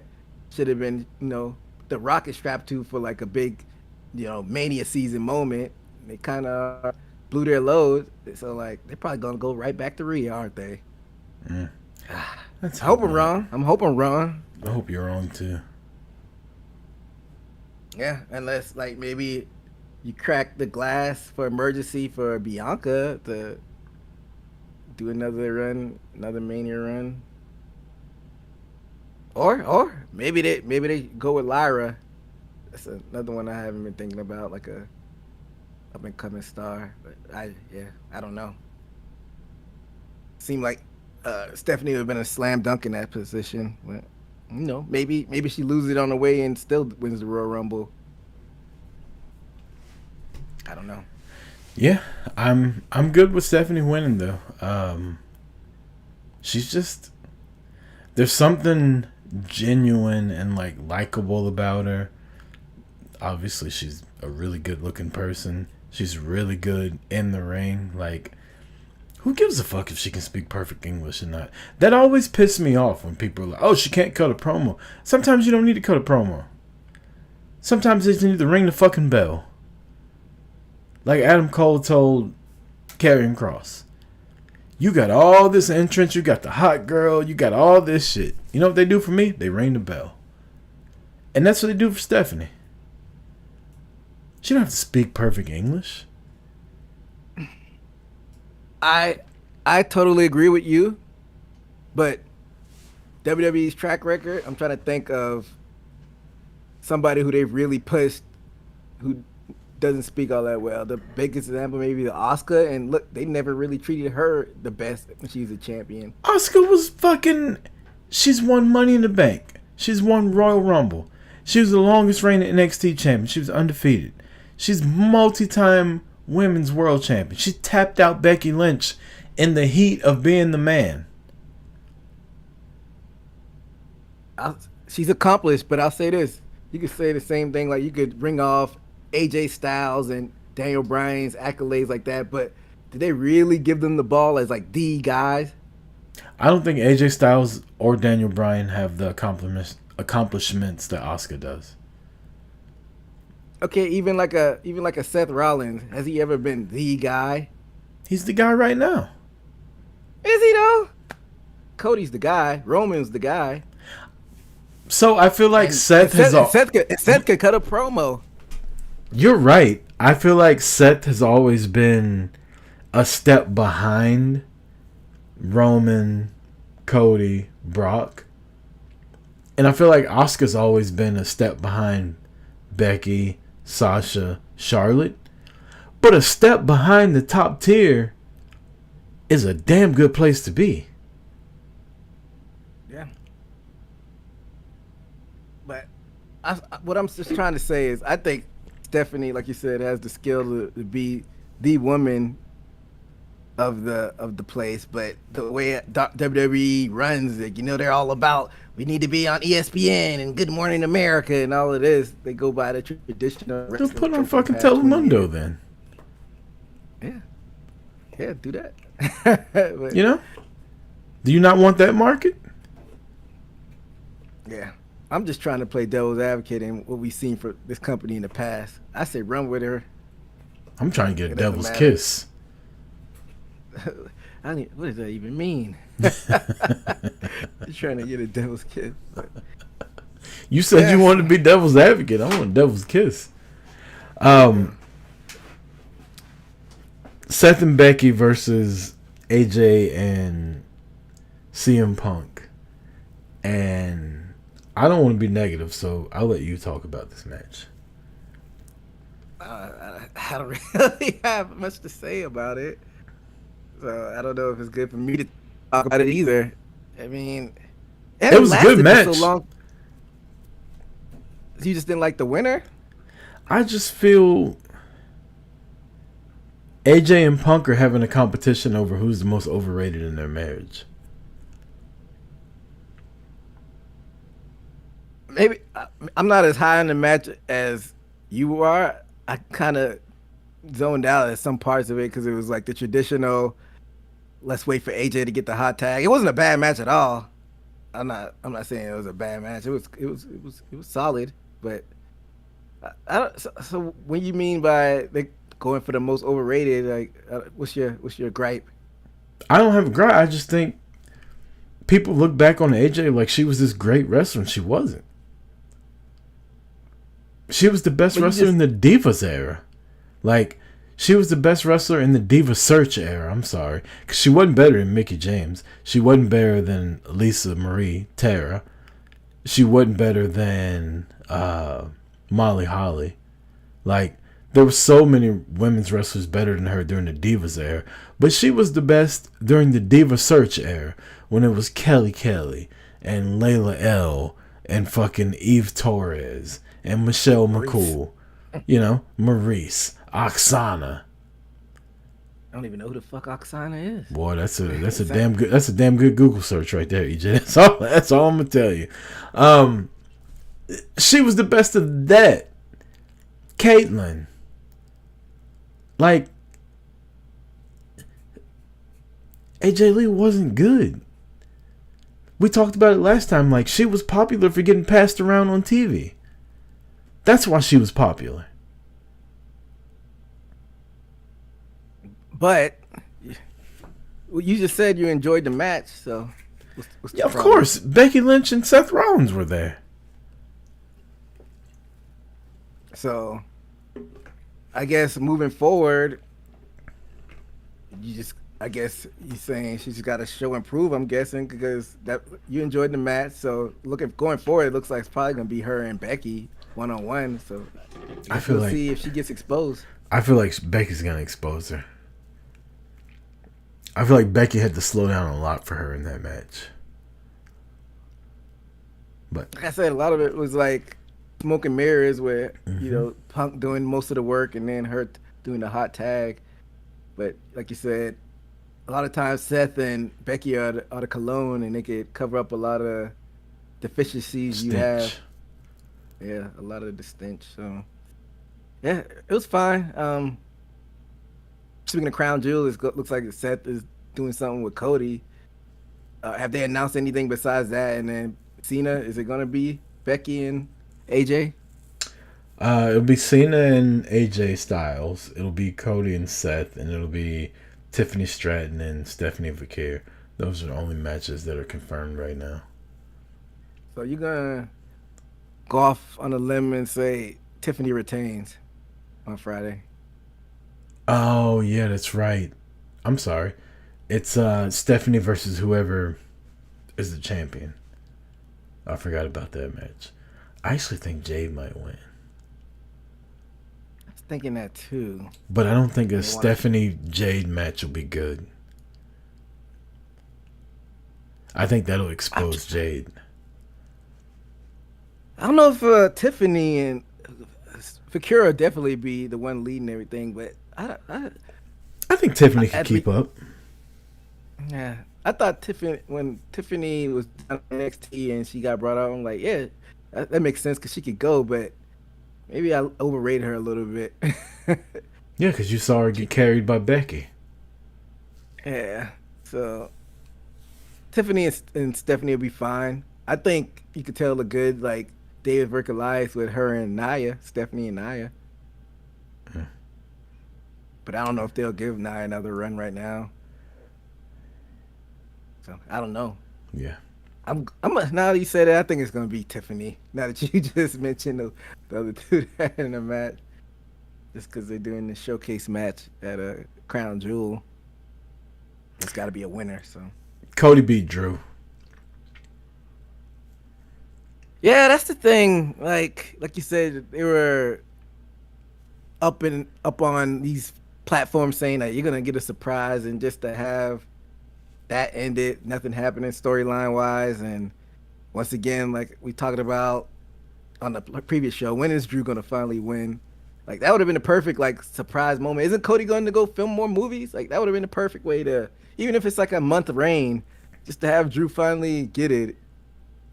should have been, the rocket strapped to for like a big, Mania season moment. They kind of blew their load, so like they're probably gonna go right back to Rhea, aren't they? Mm. I hope I'm wrong. I'm hoping wrong. I hope you're wrong too. Yeah, unless like maybe you crack the glass for emergency for Bianca to do another run, another Mania run, or maybe they go with Lyra. That's another one I haven't been thinking about, like a up and coming star. But I don't know. Seemed like Stephanie would have been a slam dunk in that position. But maybe she loses it on the way and still wins the Royal Rumble. I don't know. Yeah, I'm good with Stephanie winning though. She's just, there's something genuine and like likable about her. Obviously, she's a really good looking person. She's really good in the ring. Like, who gives a fuck if she can speak perfect English or not? That always pisses me off when people are like, oh, she can't cut a promo. Sometimes you don't need to cut a promo. Sometimes they just need to ring the fucking bell. Like Adam Cole told Karrion Kross. You got all this entrance, you got the hot girl, you got all this shit. You know what they do for me? They ring the bell. And that's what they do for Stephanie. She don't have to speak perfect English. I totally agree with you, but WWE's track record, I'm trying to think of somebody who they've really pushed who doesn't speak all that well. The biggest example maybe the Oscar, and look, they never really treated her the best when she's a champion. Oscar was fucking, she's won Money in the Bank. She's won Royal Rumble. She was the longest reigning NXT champion. She was undefeated. She's multi-time women's world champion. She tapped out Becky Lynch in the heat of being the man. She's accomplished, but I'll say this. You could say the same thing, like you could bring off AJ Styles and Daniel Bryan's accolades like that, but did they really give them the ball as like the guys? I don't think AJ Styles or Daniel Bryan have the accomplishments that Asuka does. Okay, even like a Seth Rollins, has he ever been the guy? He's the guy right now. Is he though? Cody's the guy. Roman's the guy. So I feel like And Seth could cut a promo. You're right. I feel like Seth has always been a step behind Roman, Cody, Brock. And I feel like Asuka's always been a step behind Becky, Sasha, Charlotte. But a step behind the top tier is a damn good place to be. Yeah. But what I'm just trying to say is I think Stephanie, like you said, has the skill to be the woman of the place, but the way WWE runs it, they're all about we need to be on ESPN and Good Morning America and all of this. They go by the traditional. They'll put on fucking Telemundo then. Yeah, do that. But, do you not want that market? Yeah, I'm just trying to play devil's advocate in what we've seen for this company in the past. I say run with her. I'm trying to get a devil's kiss. What does that even mean? You're trying to get a devil's kiss. You said you wanted to be devil's advocate. I want a devil's kiss. Seth and Becky versus AJ and CM Punk. And I don't want to be negative, so I'll let you talk about this match. I don't really have much to say about it. So I don't know if it's good for me to talk about it either. I mean, it was a good match. So long. You just didn't like the winner? I just feel AJ and Punk are having a competition over who's the most overrated in their marriage. Maybe I'm not as high on the match as you are. I kind of zoned out at some parts of it because it was like the traditional. Let's wait for AJ to get the hot tag. It wasn't a bad match at all. I'm not saying it was a bad match. It was solid, but I don't. So when you mean by going for the most overrated, like what's your gripe? I don't have a gripe. I just think people look back on AJ like she was this great wrestler and she wasn't. She was the best wrestler in the Divas era. Like, she was the best wrestler in the Diva Search era. I'm sorry. Because she wasn't better than Mickie James. She wasn't better than Lisa Marie Tara. She wasn't better than Molly Holly. Like, there were so many women's wrestlers better than her during the Divas era. But she was the best during the Diva Search era, when it was Kelly Kelly and Layla L and fucking Eve Torres and Michelle McCool. You know, Maurice, Oksana. I don't even know who the fuck Oksana is. Boy, that's a damn good Google search right there, EJ. That's all I'm gonna tell you. She was the best of that. Caitlyn. Like, AJ Lee wasn't good. We talked about it last time. Like, she was popular for getting passed around on TV. That's why she was popular. But you just said you enjoyed the match, so what's yeah, of course. Becky Lynch and Seth Rollins were there. So, I guess moving forward, I guess you're saying she's got to show and prove. I'm guessing because that you enjoyed the match. So going forward, it looks like it's probably gonna be her and Becky 1-on-1. So I feel we'll like see if she gets exposed. I feel like Becky's gonna expose her. I feel like Becky had to slow down a lot for her in that match. But like I said, a lot of it was like smoke and mirrors, where you know Punk doing most of the work and then her doing the hot tag. But like you said, a lot of times Seth and Becky are the cologne, and they could cover up a lot of deficiencies you have. Yeah, a lot of the stench. So yeah, it was fine. Speaking of Crown Jewel, it looks like Seth is doing something with Cody. Have they announced anything besides that? And then Cena, is it gonna be Becky and AJ? It'll be Cena and AJ Styles. It'll be Cody and Seth, and it'll be Tiffany Stratton and Stephanie Vaquer. Those are the only matches that are confirmed right now. So you're gonna go off on a limb and say Tiffany retains on Friday? Oh yeah, that's right. I'm sorry. It's Stephanie versus whoever is the champion. I forgot about that match. I actually think Jade might win. I was thinking that too. But I don't think a Stephanie Jade match will be good. I think that'll expose Jade. I don't know if Tiffany and Fakira definitely be the one leading everything, but I think Tiffany can keep up. Yeah, I thought when Tiffany was on NXT and she got brought out, I'm like, yeah, that makes sense because she could go, but maybe I overrated her a little bit. Yeah, because you saw her get carried by Becky. Yeah, so Tiffany and Stephanie will be fine. I think you could tell the good, like, David versus Goliath with her and Nia, Stephanie and Nia. But I don't know if they'll give Nia another run right now. So I don't know. Yeah. Now that you said it, I think it's gonna be Tiffany. Now that you just mentioned the other two that in the match, just because they're doing the showcase match at a Crown Jewel, it's got to be a winner. So Cody beat Drew. Yeah, that's the thing. Like you said, they were up on these platforms saying that you're gonna get a surprise, and just to have that ended, nothing happening storyline wise, and once again, like we talked about on the previous show, when is Drew gonna finally win? Like that would have been the perfect like surprise moment. Isn't Cody going to go film more movies? Like that would have been the perfect way to, even if it's like a month reign, just to have Drew finally get it.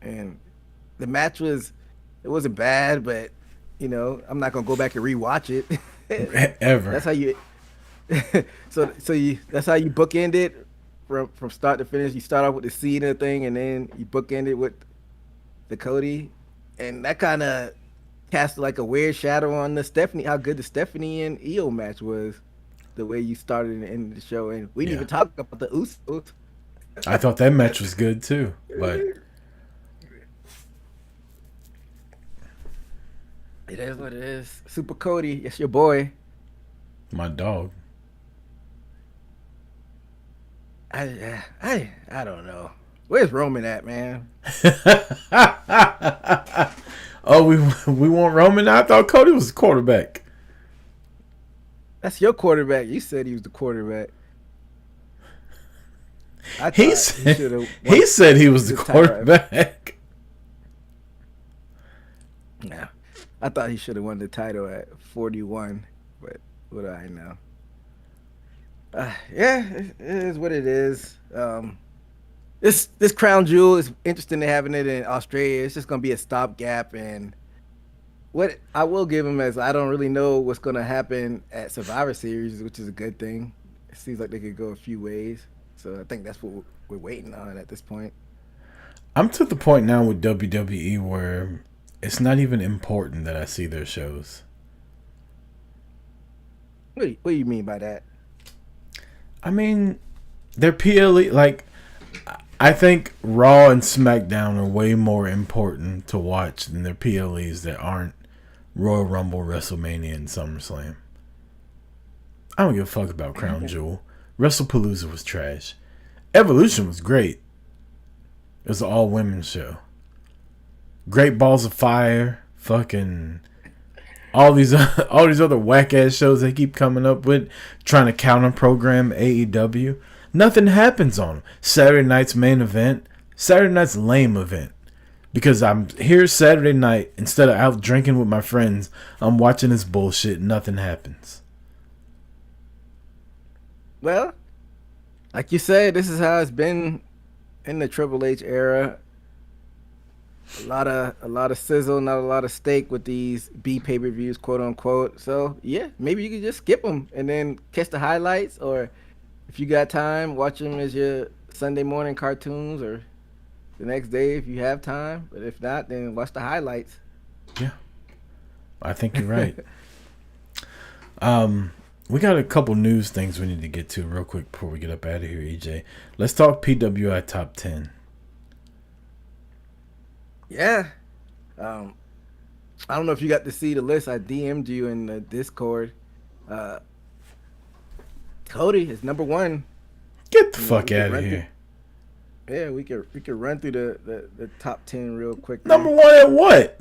And the match wasn't bad, but you know, I'm not gonna go back and rewatch it. Ever. That's how you that's how you bookend it from start to finish. You start off with the Cena thing, and then you bookend it with the Cody, and that kind of cast like a weird shadow on how good the Stephanie and Io match was. The way you started and ended the show, and we didn't even talk about the Usos. I thought that match was good too, but It is what it is. Super Cody, it's your boy. My dog. I don't know. Where's Roman at, man? Oh, we want Roman. I thought Cody was the quarterback. That's your quarterback. You said he was the quarterback. He said he was the quarterback. Yeah, I thought he should have won the title at 41, but what do I know? Yeah, it is what it is. This crown jewel is interesting in having it in Australia. It's just gonna be a stopgap, and what I will give him is I don't really know what's gonna happen at Survivor Series, which is a good thing. It seems like they could go a few ways, so I think that's what we're waiting on at this point. I'm to the point now with WWE where it's not even important that I see their shows. What do you mean by that? I mean, their PLE, like, I think Raw and SmackDown are way more important to watch than their PLEs that aren't Royal Rumble, WrestleMania, and SummerSlam. I don't give a fuck about Crown Jewel. Wrestlepalooza was trash. Evolution was great. It was an all-women show. Great Balls of Fire, fucking all these other whack-ass shows they keep coming up with, trying to counter-program AEW. Nothing happens on them. Saturday night's main event. Saturday night's lame event. Because I'm here Saturday night, instead of out drinking with my friends, I'm watching this bullshit. Nothing happens. Well, like you said, this is how it's been in the Triple H era. A lot of sizzle, not a lot of steak with these B pay-per-views, quote unquote. So yeah, maybe you could just skip them and then catch the highlights, or if you got time, watch them as your Sunday morning cartoons, or the next day if you have time. But if not, then watch the highlights. Yeah, I think you're right. We got a couple news things we need to get to real quick before we get up out of here, EJ. Let's talk PWI Top 10. Yeah. I don't know if you got to see the list. I DM'd you in the Discord. Cody is number one. Get the fuck out of here. Yeah, we could run through the top 10 real quick. Number one at what?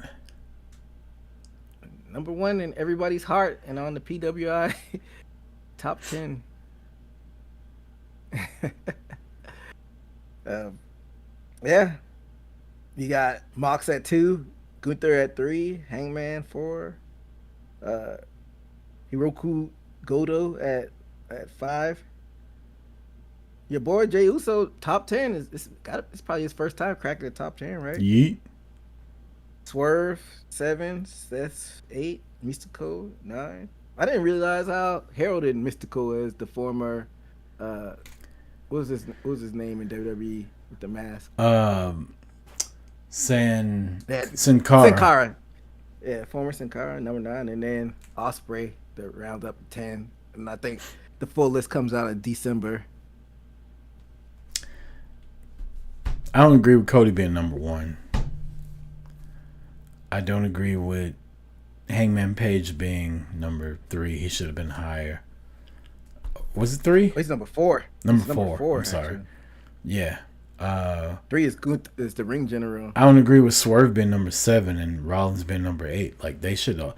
Number one in everybody's heart and on the PWI top 10. Yeah. You got Mox at 2, Gunther at 3, Hangman 4, Hiroku Goto at 5. Your boy Jey Uso top 10 it's probably his first time cracking the top 10, right? Yeet. Swerve 7, Seth 8, Mystico 9. I didn't realize how heralded Mystico is, the former what was his name in WWE with the mask? Sin Cara. Cara. Yeah, former Sin Cara, number 9, and then Ospreay to round up 10. And I think the full list comes out in December. I don't agree with Cody being number 1. I don't agree with Hangman Page being number 3. He should have been higher. Was it 3? He's number 4. Number 4. I'm sorry. Actually. Yeah. 3 is the ring general. I don't agree with Swerve being number 7 and Rollins being number 8. Like, they should all.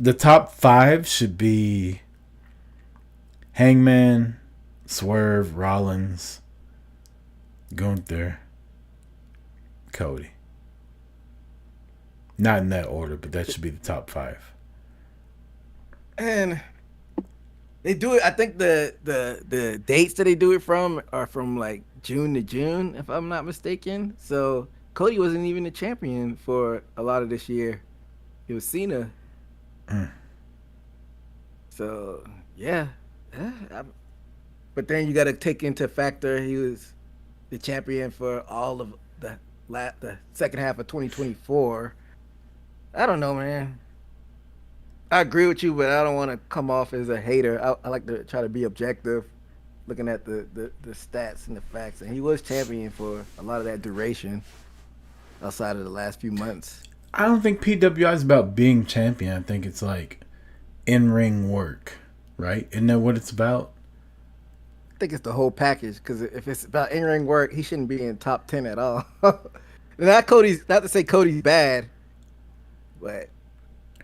The top 5 should be Hangman, Swerve, Rollins, Gunther, Cody. Not in that order, but that should be the top 5. And they do it. I think the dates that they do it from are from like June to June, if I'm not mistaken. So Cody wasn't even the champion for a lot of this year. It was Cena. So yeah. But then you got to take into factor he was the champion for all of the second half of 2024. I don't know, man. I agree with you, but I don't want to come off as a hater. I like to try to be objective, looking at the stats and the facts. And he was champion for a lot of that duration outside of the last few months. I don't think PWI is about being champion. I think it's like in-ring work, right? Isn't that what it's about? I think it's the whole package. Because if it's about in-ring work, he shouldn't be in top 10 at all. Not to say Cody's bad, but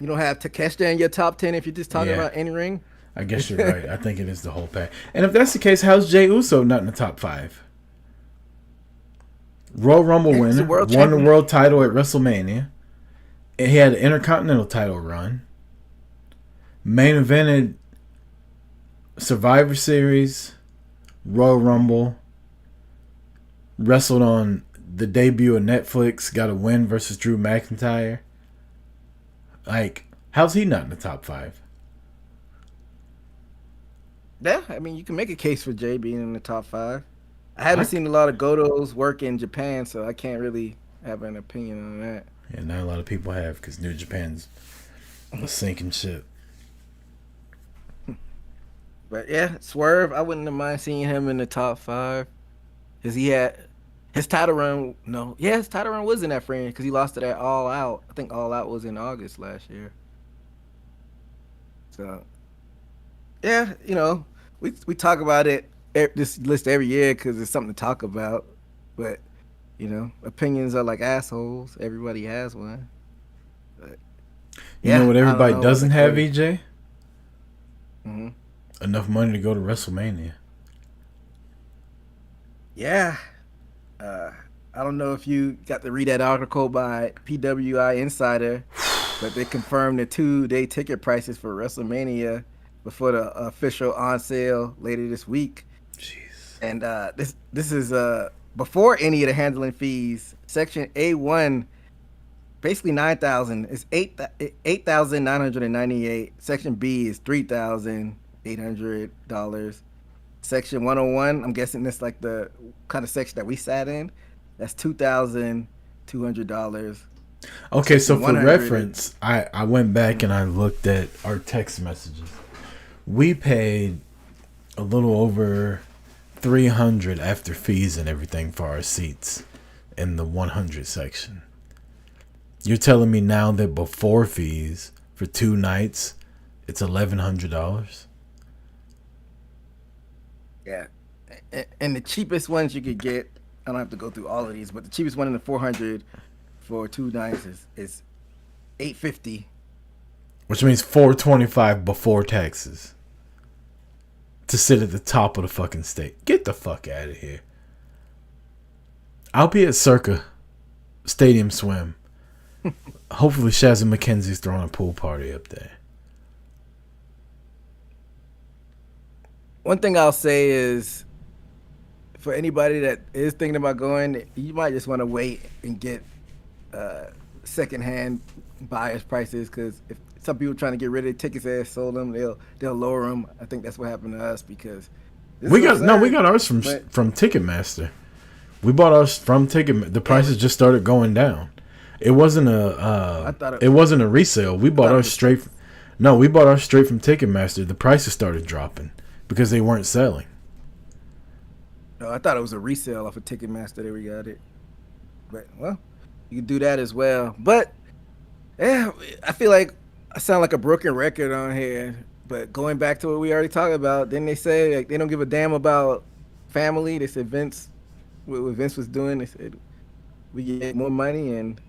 you don't have Takeshita in your top 10 if you're just talking about in-ring. I guess you're right. I think it is the whole pack. And if that's the case, how's Jey Uso not in the top 5? Royal Rumble winner, won the world title at WrestleMania. And he had an Intercontinental title run. Main evented Survivor Series, Royal Rumble. Wrestled on the debut of Netflix. Got a win versus Drew McIntyre. Like, how's he not in the top 5? Yeah, I mean, you can make a case for Jay being in the top 5. I haven't seen a lot of Goto's work in Japan, so I can't really have an opinion on that. Yeah, not a lot of people have because New Japan's a sinking ship. But yeah, Swerve, I wouldn't have mind seeing him in the top 5. Because he had his title run. His title run was in that frame because he lost it at All Out. I think All Out was in August last year. So, yeah, we talk about it, this list every year because it's something to talk about. But, opinions are like assholes. Everybody has one. But, you know what everybody doesn't have, EJ? Mm-hmm. Enough money to go to WrestleMania. Yeah. I don't know if you got to read that article by PWI Insider, but they confirmed the 2-day ticket prices for WrestleMania before the official on sale later this week. Jeez. And this is before any of the handling fees. Section A1, basically $9,000. It's $8,998. Section B is $3,800. Section 101, I'm guessing this like the kind of section that we sat in. That's $2,200. Okay, so for reference, I went back and I looked at our text messages. We paid a little over $300 after fees and everything for our seats in the 100 section. You're telling me now that before fees for 2 nights, it's $1,100? Yeah, and the cheapest ones you could get, I don't have to go through all of these, but the cheapest one in the 400 for 2 nights is $850, which means $425 before taxes to sit at the top of the fucking state. Get the fuck out of here. I'll be at Circa Stadium Swim. Hopefully Shaz and Mackenzie's throwing a pool party up there. One thing I'll say is, for anybody that is thinking about going, you might just want to wait and get secondhand buyers prices, because if some people trying to get rid of the tickets that sold them, they'll lower them. I think that's what happened to us because we got ours from Ticketmaster. We bought ours from Ticketmaster. The prices just started going down. It wasn't it wasn't a resale. We bought ours straight. We bought ours straight from Ticketmaster. The prices started dropping because they weren't selling. No, I thought it was a resale off of Ticketmaster that we got it. But, well, you can do that as well. But, yeah, I feel like I sound like a broken record on here. But going back to what we already talked about, then they say like, they don't give a damn about family. They said what Vince was doing, they said we get more money, and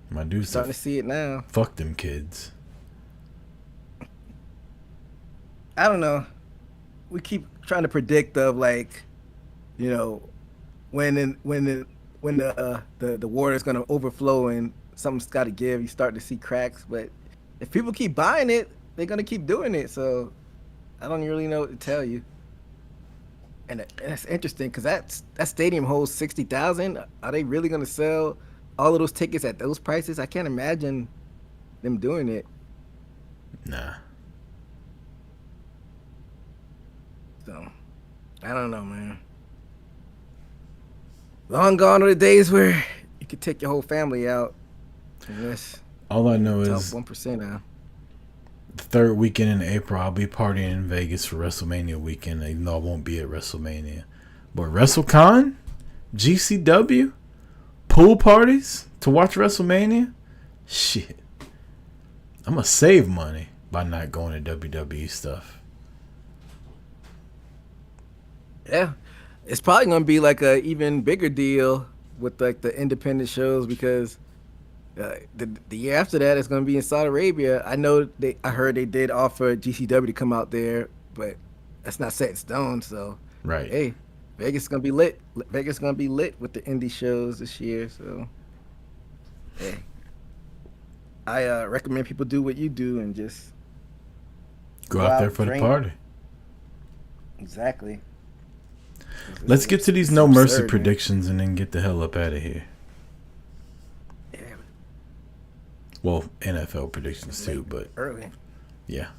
my dude's starting to see it now. Fuck them kids. I don't know. We keep trying to predict of like, when the water is gonna overflow and something's got to give. You start to see cracks, but if people keep buying it, they're gonna keep doing it. So I don't really know what to tell you. And that's interesting because that stadium holds 60,000. Are they really gonna sell all of those tickets at those prices? I can't imagine them doing it. Nah. So, I don't know, man. Long gone are the days where you could take your whole family out. All I know is 1% now. The third weekend in April, I'll be partying in Vegas for WrestleMania weekend, even though I won't be at WrestleMania. But WrestleCon, GCW, pool parties to watch WrestleMania, Shit. I'm going to save money by not going to WWE stuff. Yeah. It's probably going to be like a even bigger deal with like the independent shows because the year after that it's going to be in Saudi Arabia. I heard they did offer GCW to come out there, but that's not set in stone. So, Right. hey, Vegas is going to be lit. Vegas is going to be lit with the indie shows this year. So, hey, I recommend people do what you do and just Go out there for the party. Exactly. Let's get to these No Mercy predictions and then get the hell up out of here. Yeah. Well, NFL predictions too, but early. Yeah.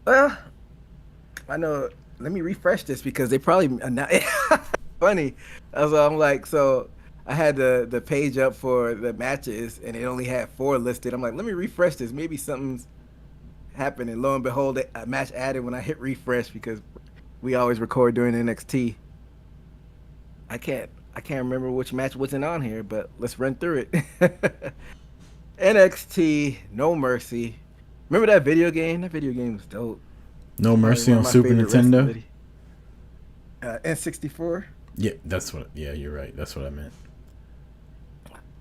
Well, I know. Let me refresh this because they probably funny. I'm like, so I had the page up for the matches and it only had 4 listed. I'm like, let me refresh this. Maybe something's happened. And lo and behold, a match added when I hit refresh because we always record during NXT. I can't remember which match wasn't on here, but let's run through it. NXT No Mercy. Remember that video game? That video game was dope. No Mercy on Super Nintendo? N64? Yeah, you're right. That's what I meant.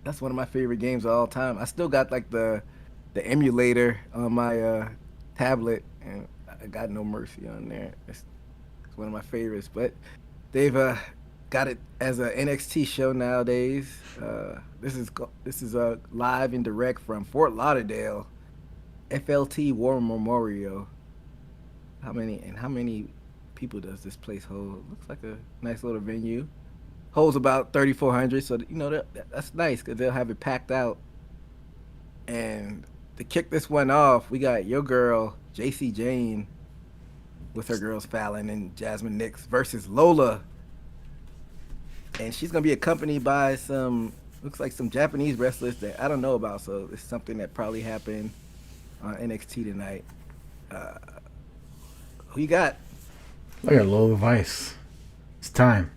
That's one of my favorite games of all time. I still got like the emulator on my tablet, and I got No Mercy on there. It's one of my favorites, but they've got it as a NXT show nowadays. This is live and direct from Fort Lauderdale, FLT War Memorial. How many people does this place hold? Looks like a nice little venue. Holds about 3,400, so that's nice because they'll have it packed out. And to kick this one off, we got your girl JC Jane with her girls Fallon and Jasmine Nix versus Lola. And she's going to be accompanied by looks like some Japanese wrestlers that I don't know about. So it's something that probably happened on NXT tonight. Who you got? I got Lola Vice. It's time.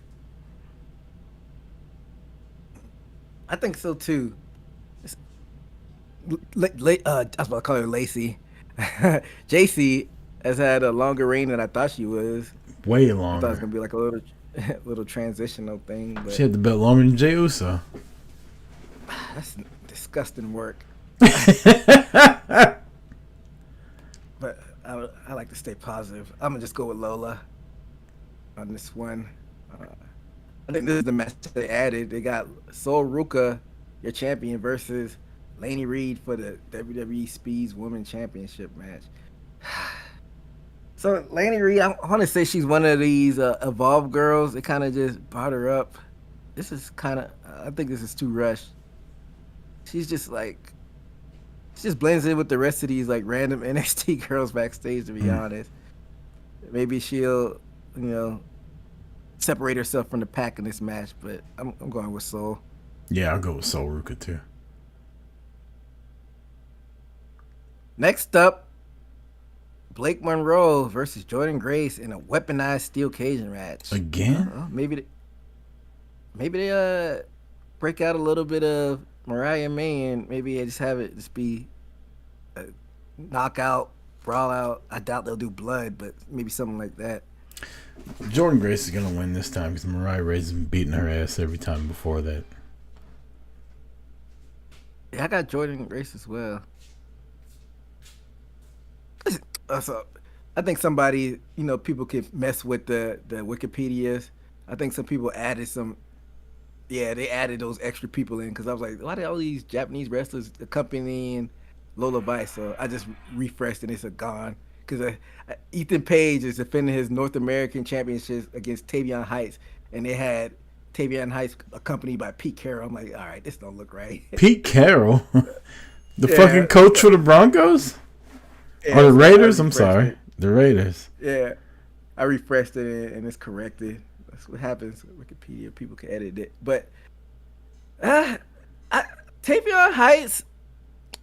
I think so too. I was about to call her Lacey. JC has had a longer reign than I thought she was. Way I longer. thought it was gonna be like a little transitional thing. But she had the belt longer than Jey Uso. That's disgusting work. But I like to stay positive. I'm gonna just go with Lola on this one. I think this is the match they added. They got Sol Ruka, your champion, versus Laney Reed for the WWE Speeds Women Championship match. So Laney Reed, I want to say she's one of these Evolve girls. They kind of just brought her up. I think this is too rushed. She just blends in with the rest of these like random NXT girls backstage, to be honest. Maybe she'll, separate herself from the pack in this match, but I'm going with Sol. Yeah, I'll go with Sol Ruka too. Next up, Blake Monroe versus Jordan Grace in a weaponized steel cage match. Again? Maybe they break out a little bit of Mariah May and maybe they just have it just be a knockout, brawl out. I doubt they'll do blood, but maybe something like that. Jordan Grace is going to win this time because Mariah Ray's been beating her ass every time before that. Yeah, I got Jordan Grace as well. So I think somebody, people can mess with the Wikipedias. I think some people added they added those extra people in because I was like, why did all these Japanese wrestlers accompanying Lola Vice? So I just refreshed and it's gone. Because Ethan Page is defending his North American championships against Tavion Heights, and they had Tavion Heights accompanied by Pete Carroll. I'm like, all right, this don't look right. Pete Carroll? The fucking coach for the Broncos? Yeah, or the Raiders? I'm sorry. The Raiders. Yeah. I refreshed it, and it's corrected. That's what happens with Wikipedia. People can edit it. But Tavion Heights,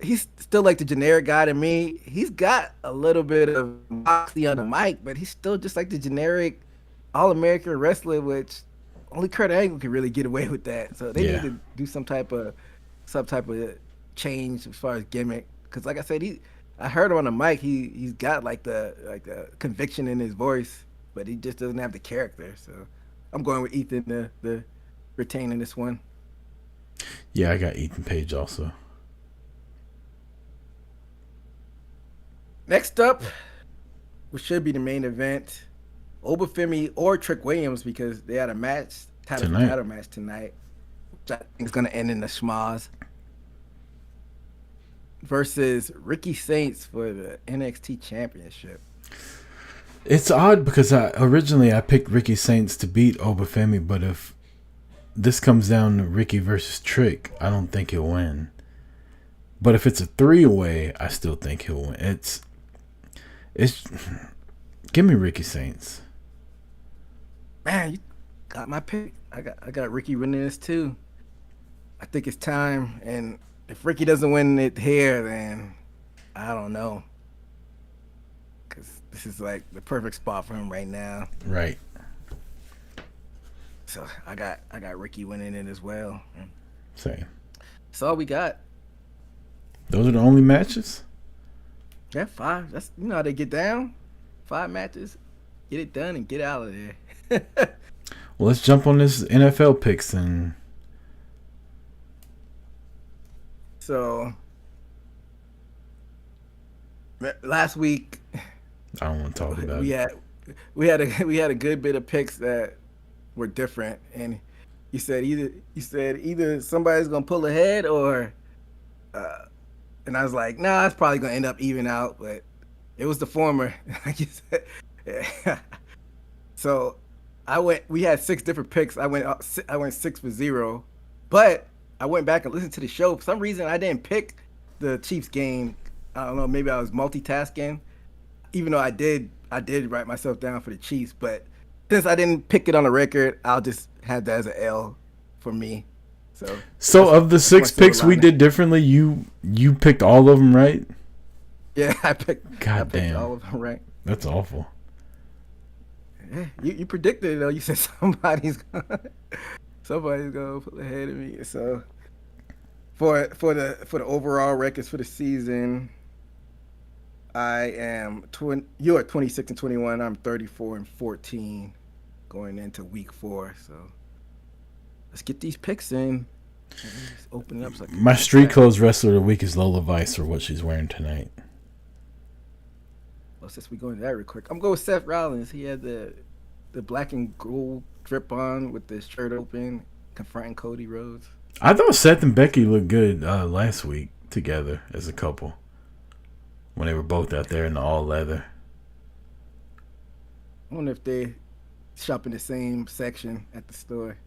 he's still like the generic guy to me. He's got a little bit of moxie on the mic, but he's still just like the generic All-American wrestler, which only Kurt Angle can really get away with that. So they need to do some type of some type of change as far as gimmick. Because like I said, I heard him on the mic. He's got like the conviction in his voice, but he just doesn't have the character. So I'm going with Ethan the retaining this one. Yeah, I got Ethan Page also. Next up, which should be the main event, Obafemi or Trick Williams, because they had a match, title match tonight, which I think is going to end in the schmoz, versus Ricky Saints for the NXT Championship. It's odd because originally I picked Ricky Saints to beat Obafemi, but if this comes down to Ricky versus Trick, I don't think he'll win. But if it's a 3-way, I still think he'll win. It's give me Ricky Saints. Man, you got my pick. I got Ricky winning this too. I think it's time, and if Ricky doesn't win it here, then I don't know, because this is like the perfect spot for him right now. Right. So I got Ricky winning it as well. Same. That's all we got. Those are the only matches? Yeah, 5. That's how they get down. 5 matches. Get it done and get out of there. Well, let's jump on this NFL picks and. So last week I don't want to talk about it. We had a good bit of picks that were different, and you said either somebody's gonna pull ahead or and I was like, nah, it's probably gonna end up even out, but it was the former, like you said. Yeah. So we had 6 different picks. I went 6 for 0, but I went back and listened to the show. For some reason I didn't pick the Chiefs game. I don't know, maybe I was multitasking, even though I did write myself down for the Chiefs, but since I didn't pick it on the record, I'll just have that as an L for me. So of the 6 picks we did differently, you picked all of them right? Yeah, I picked damn. all of them right. That's awful. Yeah, you predicted it though. You said somebody's gonna pull ahead of me. So for the overall records for the season, you're at 26-21. I'm 34-14 going into week 4. So let's get these picks in. Let's open it up. So my street clothes wrestler of the week is Lola Vice for what she's wearing tonight. Well, since we go into that real quick, I'm going with Seth Rollins. He had the black and gold drip on with the shirt open, confronting Cody Rhodes. I thought Seth and Becky looked good last week together as a couple when they were both out there in the all leather. I wonder if they shop in the same section at the store.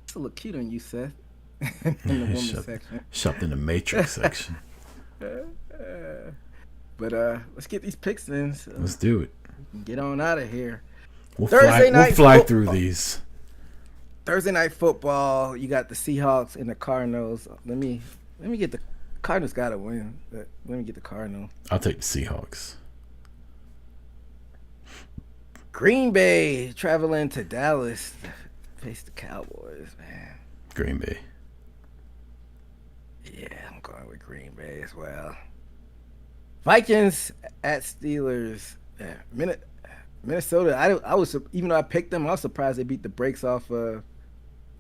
It's a look cute on you, Seth. In the women's section. Shopped in the Matrix section. But let's get these picks in. So let's do it. Get on out of here. We'll fly through these. Thursday night football. You got the Seahawks and the Cardinals. Let me get the Cardinals. Gotta win. But let me get the Cardinals. I'll take the Seahawks. Green Bay traveling to Dallas to face the Cowboys. Man. Green Bay. Yeah, I'm going with Green Bay as well. Vikings at Steelers. Yeah, Minnesota. I was, even though I picked them, I was surprised they beat the brakes off who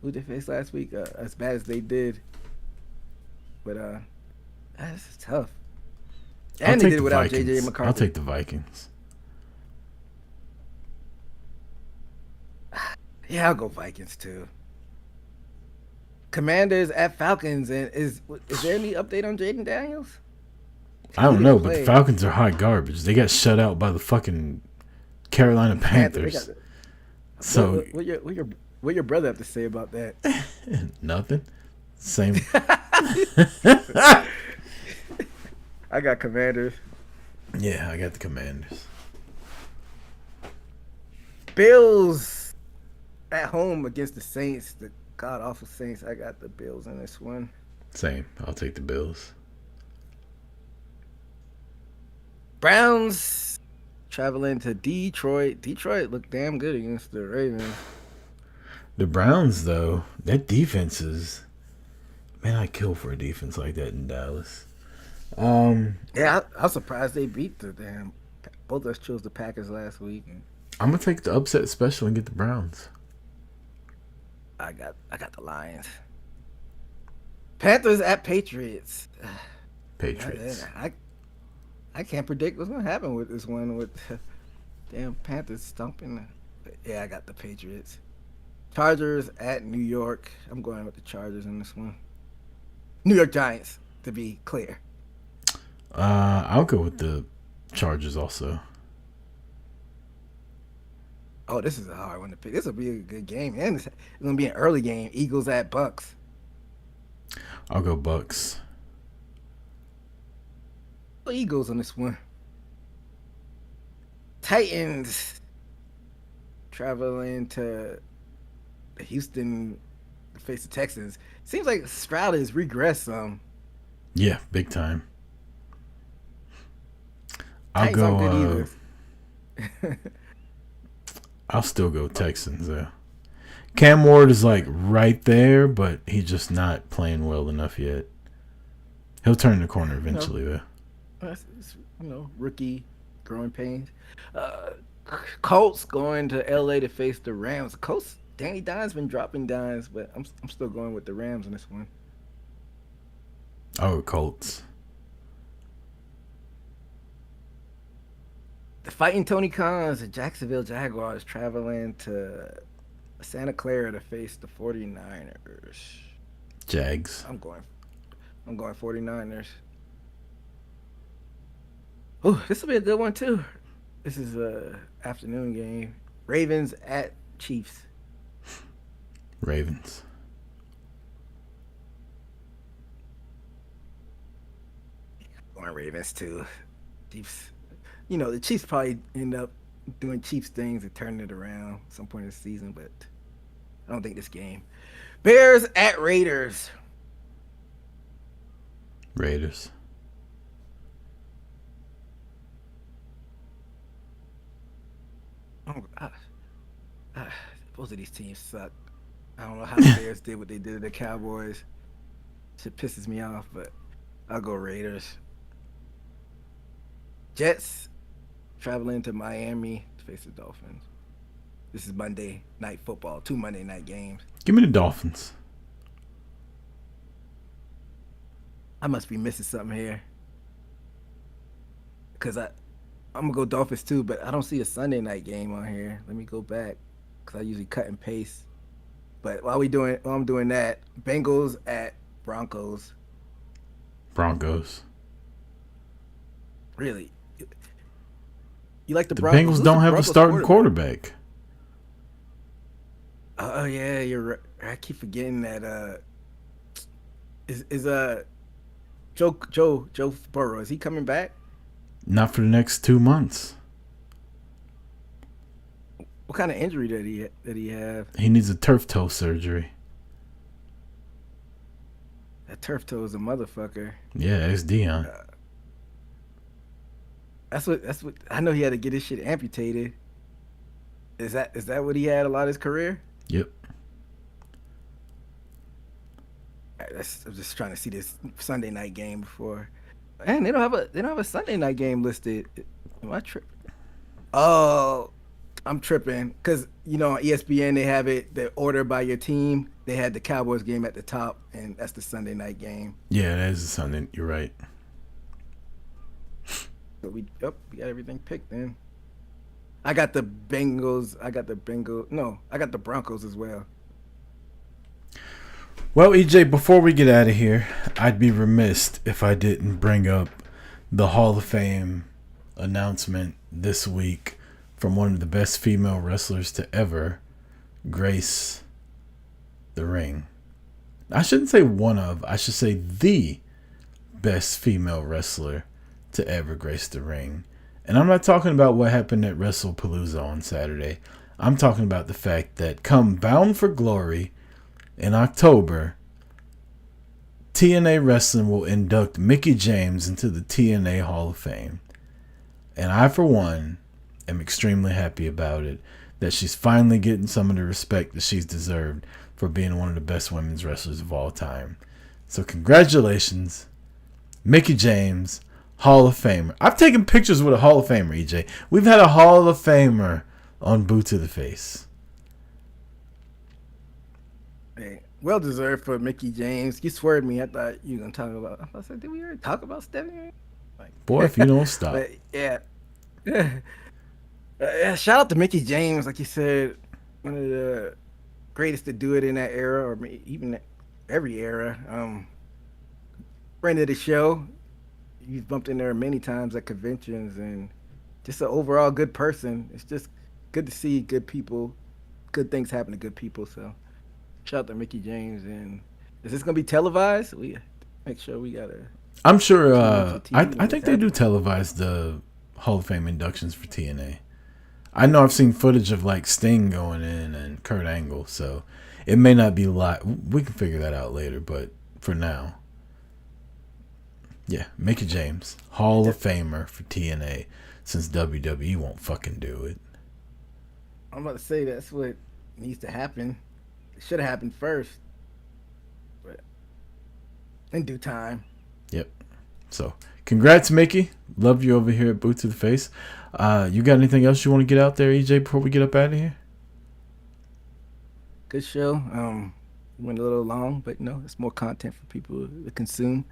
they faced last week as bad as they did. But that's tough. And they did it without JJ McCarthy. I'll take the Vikings. Yeah, I'll go Vikings too. Commanders at Falcons, and is there any update on Jaden Daniels? I don't know, but the Falcons are hot garbage. They got shut out by the fucking Carolina Panthers. So what your brother have to say about that? Nothing. Same. I got Commanders. Yeah, I got the Commanders. Bills at home against the Saints, the god awful Saints. I got the Bills in this one. Same. I'll take the Bills. Browns traveling to Detroit. Detroit looked damn good against the Ravens. The Browns, though, that defense is Man, I'd kill for a defense like that in Dallas. Yeah, I'm surprised they beat the damn. Both of us chose the Packers last week. And I'm gonna take the upset special and get the Browns. I got the Lions. Panthers at Patriots. Patriots. I can't predict what's gonna happen with this one with damn Panthers stumping. Yeah, I got the Patriots. Chargers at New York. I'm going with the Chargers in this one. New York Giants, to be clear. I'll go with the Chargers also. Oh, this is a hard one to pick. This will be a good game, and it's gonna be an early game. Eagles at Bucks. I'll go Bucks. Eagles on this one. Titans traveling to Houston to face the Texans. Seems like Stroud has regressed some. Yeah, big time. I'll Titans aren't go. good either. I'll still go Texans though. Cam Ward is like right there, but he's just not playing well enough yet. He'll turn the corner eventually though. It's, rookie growing pains. Colts going to LA to face the Rams. Colts, Danny Dimes been dropping dimes, but I'm still going with the Rams on this one. Oh, Colts. The Fighting Tony Khans, the Jacksonville Jaguars, traveling to Santa Clara to face the 49ers. Jags. I'm going 49ers. Oh, this will be a good one too. This is a afternoon game. Ravens at Chiefs. Ravens. I'm going Ravens too. Chiefs. The Chiefs probably end up doing Chiefs things and turning it around at some point in the season, but I don't think this game. Bears at Raiders. Raiders. Both of these teams suck. I don't know how the Bears did what they did to the Cowboys. Shit pisses me off, but I'll go Raiders. Jets traveling to Miami to face the Dolphins. This is Monday Night Football. 2 Monday night games. Give me the Dolphins. I must be missing something here. Because I'm going to go Dolphins too, but I don't see a Sunday night game on here. Let me go back because I usually cut and paste. But while I'm doing that, Bengals at Broncos. Broncos. Really? You like the The Broncos? Bengals don't have a starting quarterback. Oh yeah, you're right. I keep forgetting that. Is Joe Burrow? Is he coming back? Not for the next 2 months. What kind of injury did he have? He needs a turf toe surgery. That turf toe is a motherfucker. Yeah, ex Dion. That's what I know. He had to get his shit amputated. Is that what he had a lot of his career? Yep. I'm just trying to see this Sunday night game before. Man, they don't have a Sunday night game listed. Am I tripping? Oh, I'm tripping because on ESPN they have it the order by your team. They had the Cowboys game at the top, and that's the Sunday night game. Yeah, that is a Sunday. You're right. So we got everything picked then. I got the Bengals. No, I got the Broncos as well. Well, EJ, before we get out of here, I'd be remiss if I didn't bring up the Hall of Fame announcement this week from one of the best female wrestlers to ever grace the ring. I shouldn't say one of, I should say the best female wrestler to ever grace the ring. And I'm not talking about what happened at Wrestlepalooza on Saturday. I'm talking about the fact that come Bound for Glory in October, TNA Wrestling will induct Mickie James into the TNA Hall of Fame. And I, for one, am extremely happy about it, that she's finally getting some of the respect that she's deserved for being one of the best women's wrestlers of all time. So congratulations, Mickey James, Hall of Famer. I've taken pictures with a Hall of Famer, EJ. We've had a Hall of Famer on Boot to the Face. Hey, well deserved for Mickey James. You swerved me. I thought you were gonna talk about. I said, did we already talk about Stephanie? Boy, if you don't stop. But yeah. Yeah, shout out to Mickey James, like you said, one of the greatest to do it in that era, or even every era. Friend of the show, he's bumped in there many times at conventions, and just an overall good person. It's just good to see good people, good things happen to good people. So shout out to Mickey James. And is this gonna be televised? We make sure we gotta. I'm sure. I think they do televise the Hall of Fame inductions for TNA. I know I've seen footage of like Sting going in and Kurt Angle, so it may not be live. We can figure that out later, but for now, yeah, Mickey James, Hall of Famer for TNA, since WWE won't fucking do it. I'm about to say that's what needs to happen. It should have happened first, but in due time. Yep. So, congrats, Mickey. Love you over here at Boot to the Face. You got anything else you want to get out there, EJ, before we get up out of here? Good show. Went a little long, but it's more content for people to consume.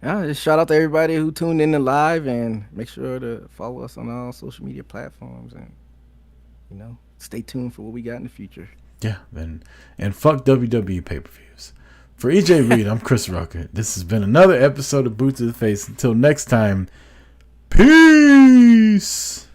Just shout out to everybody who tuned in live, and make sure to follow us on all social media platforms, and stay tuned for what we got in the future. Yeah, and fuck WWE pay-per-views. For EJ Reed, I'm Chris Rucker. This has been another episode of Boot to the Face. Until next time, peace.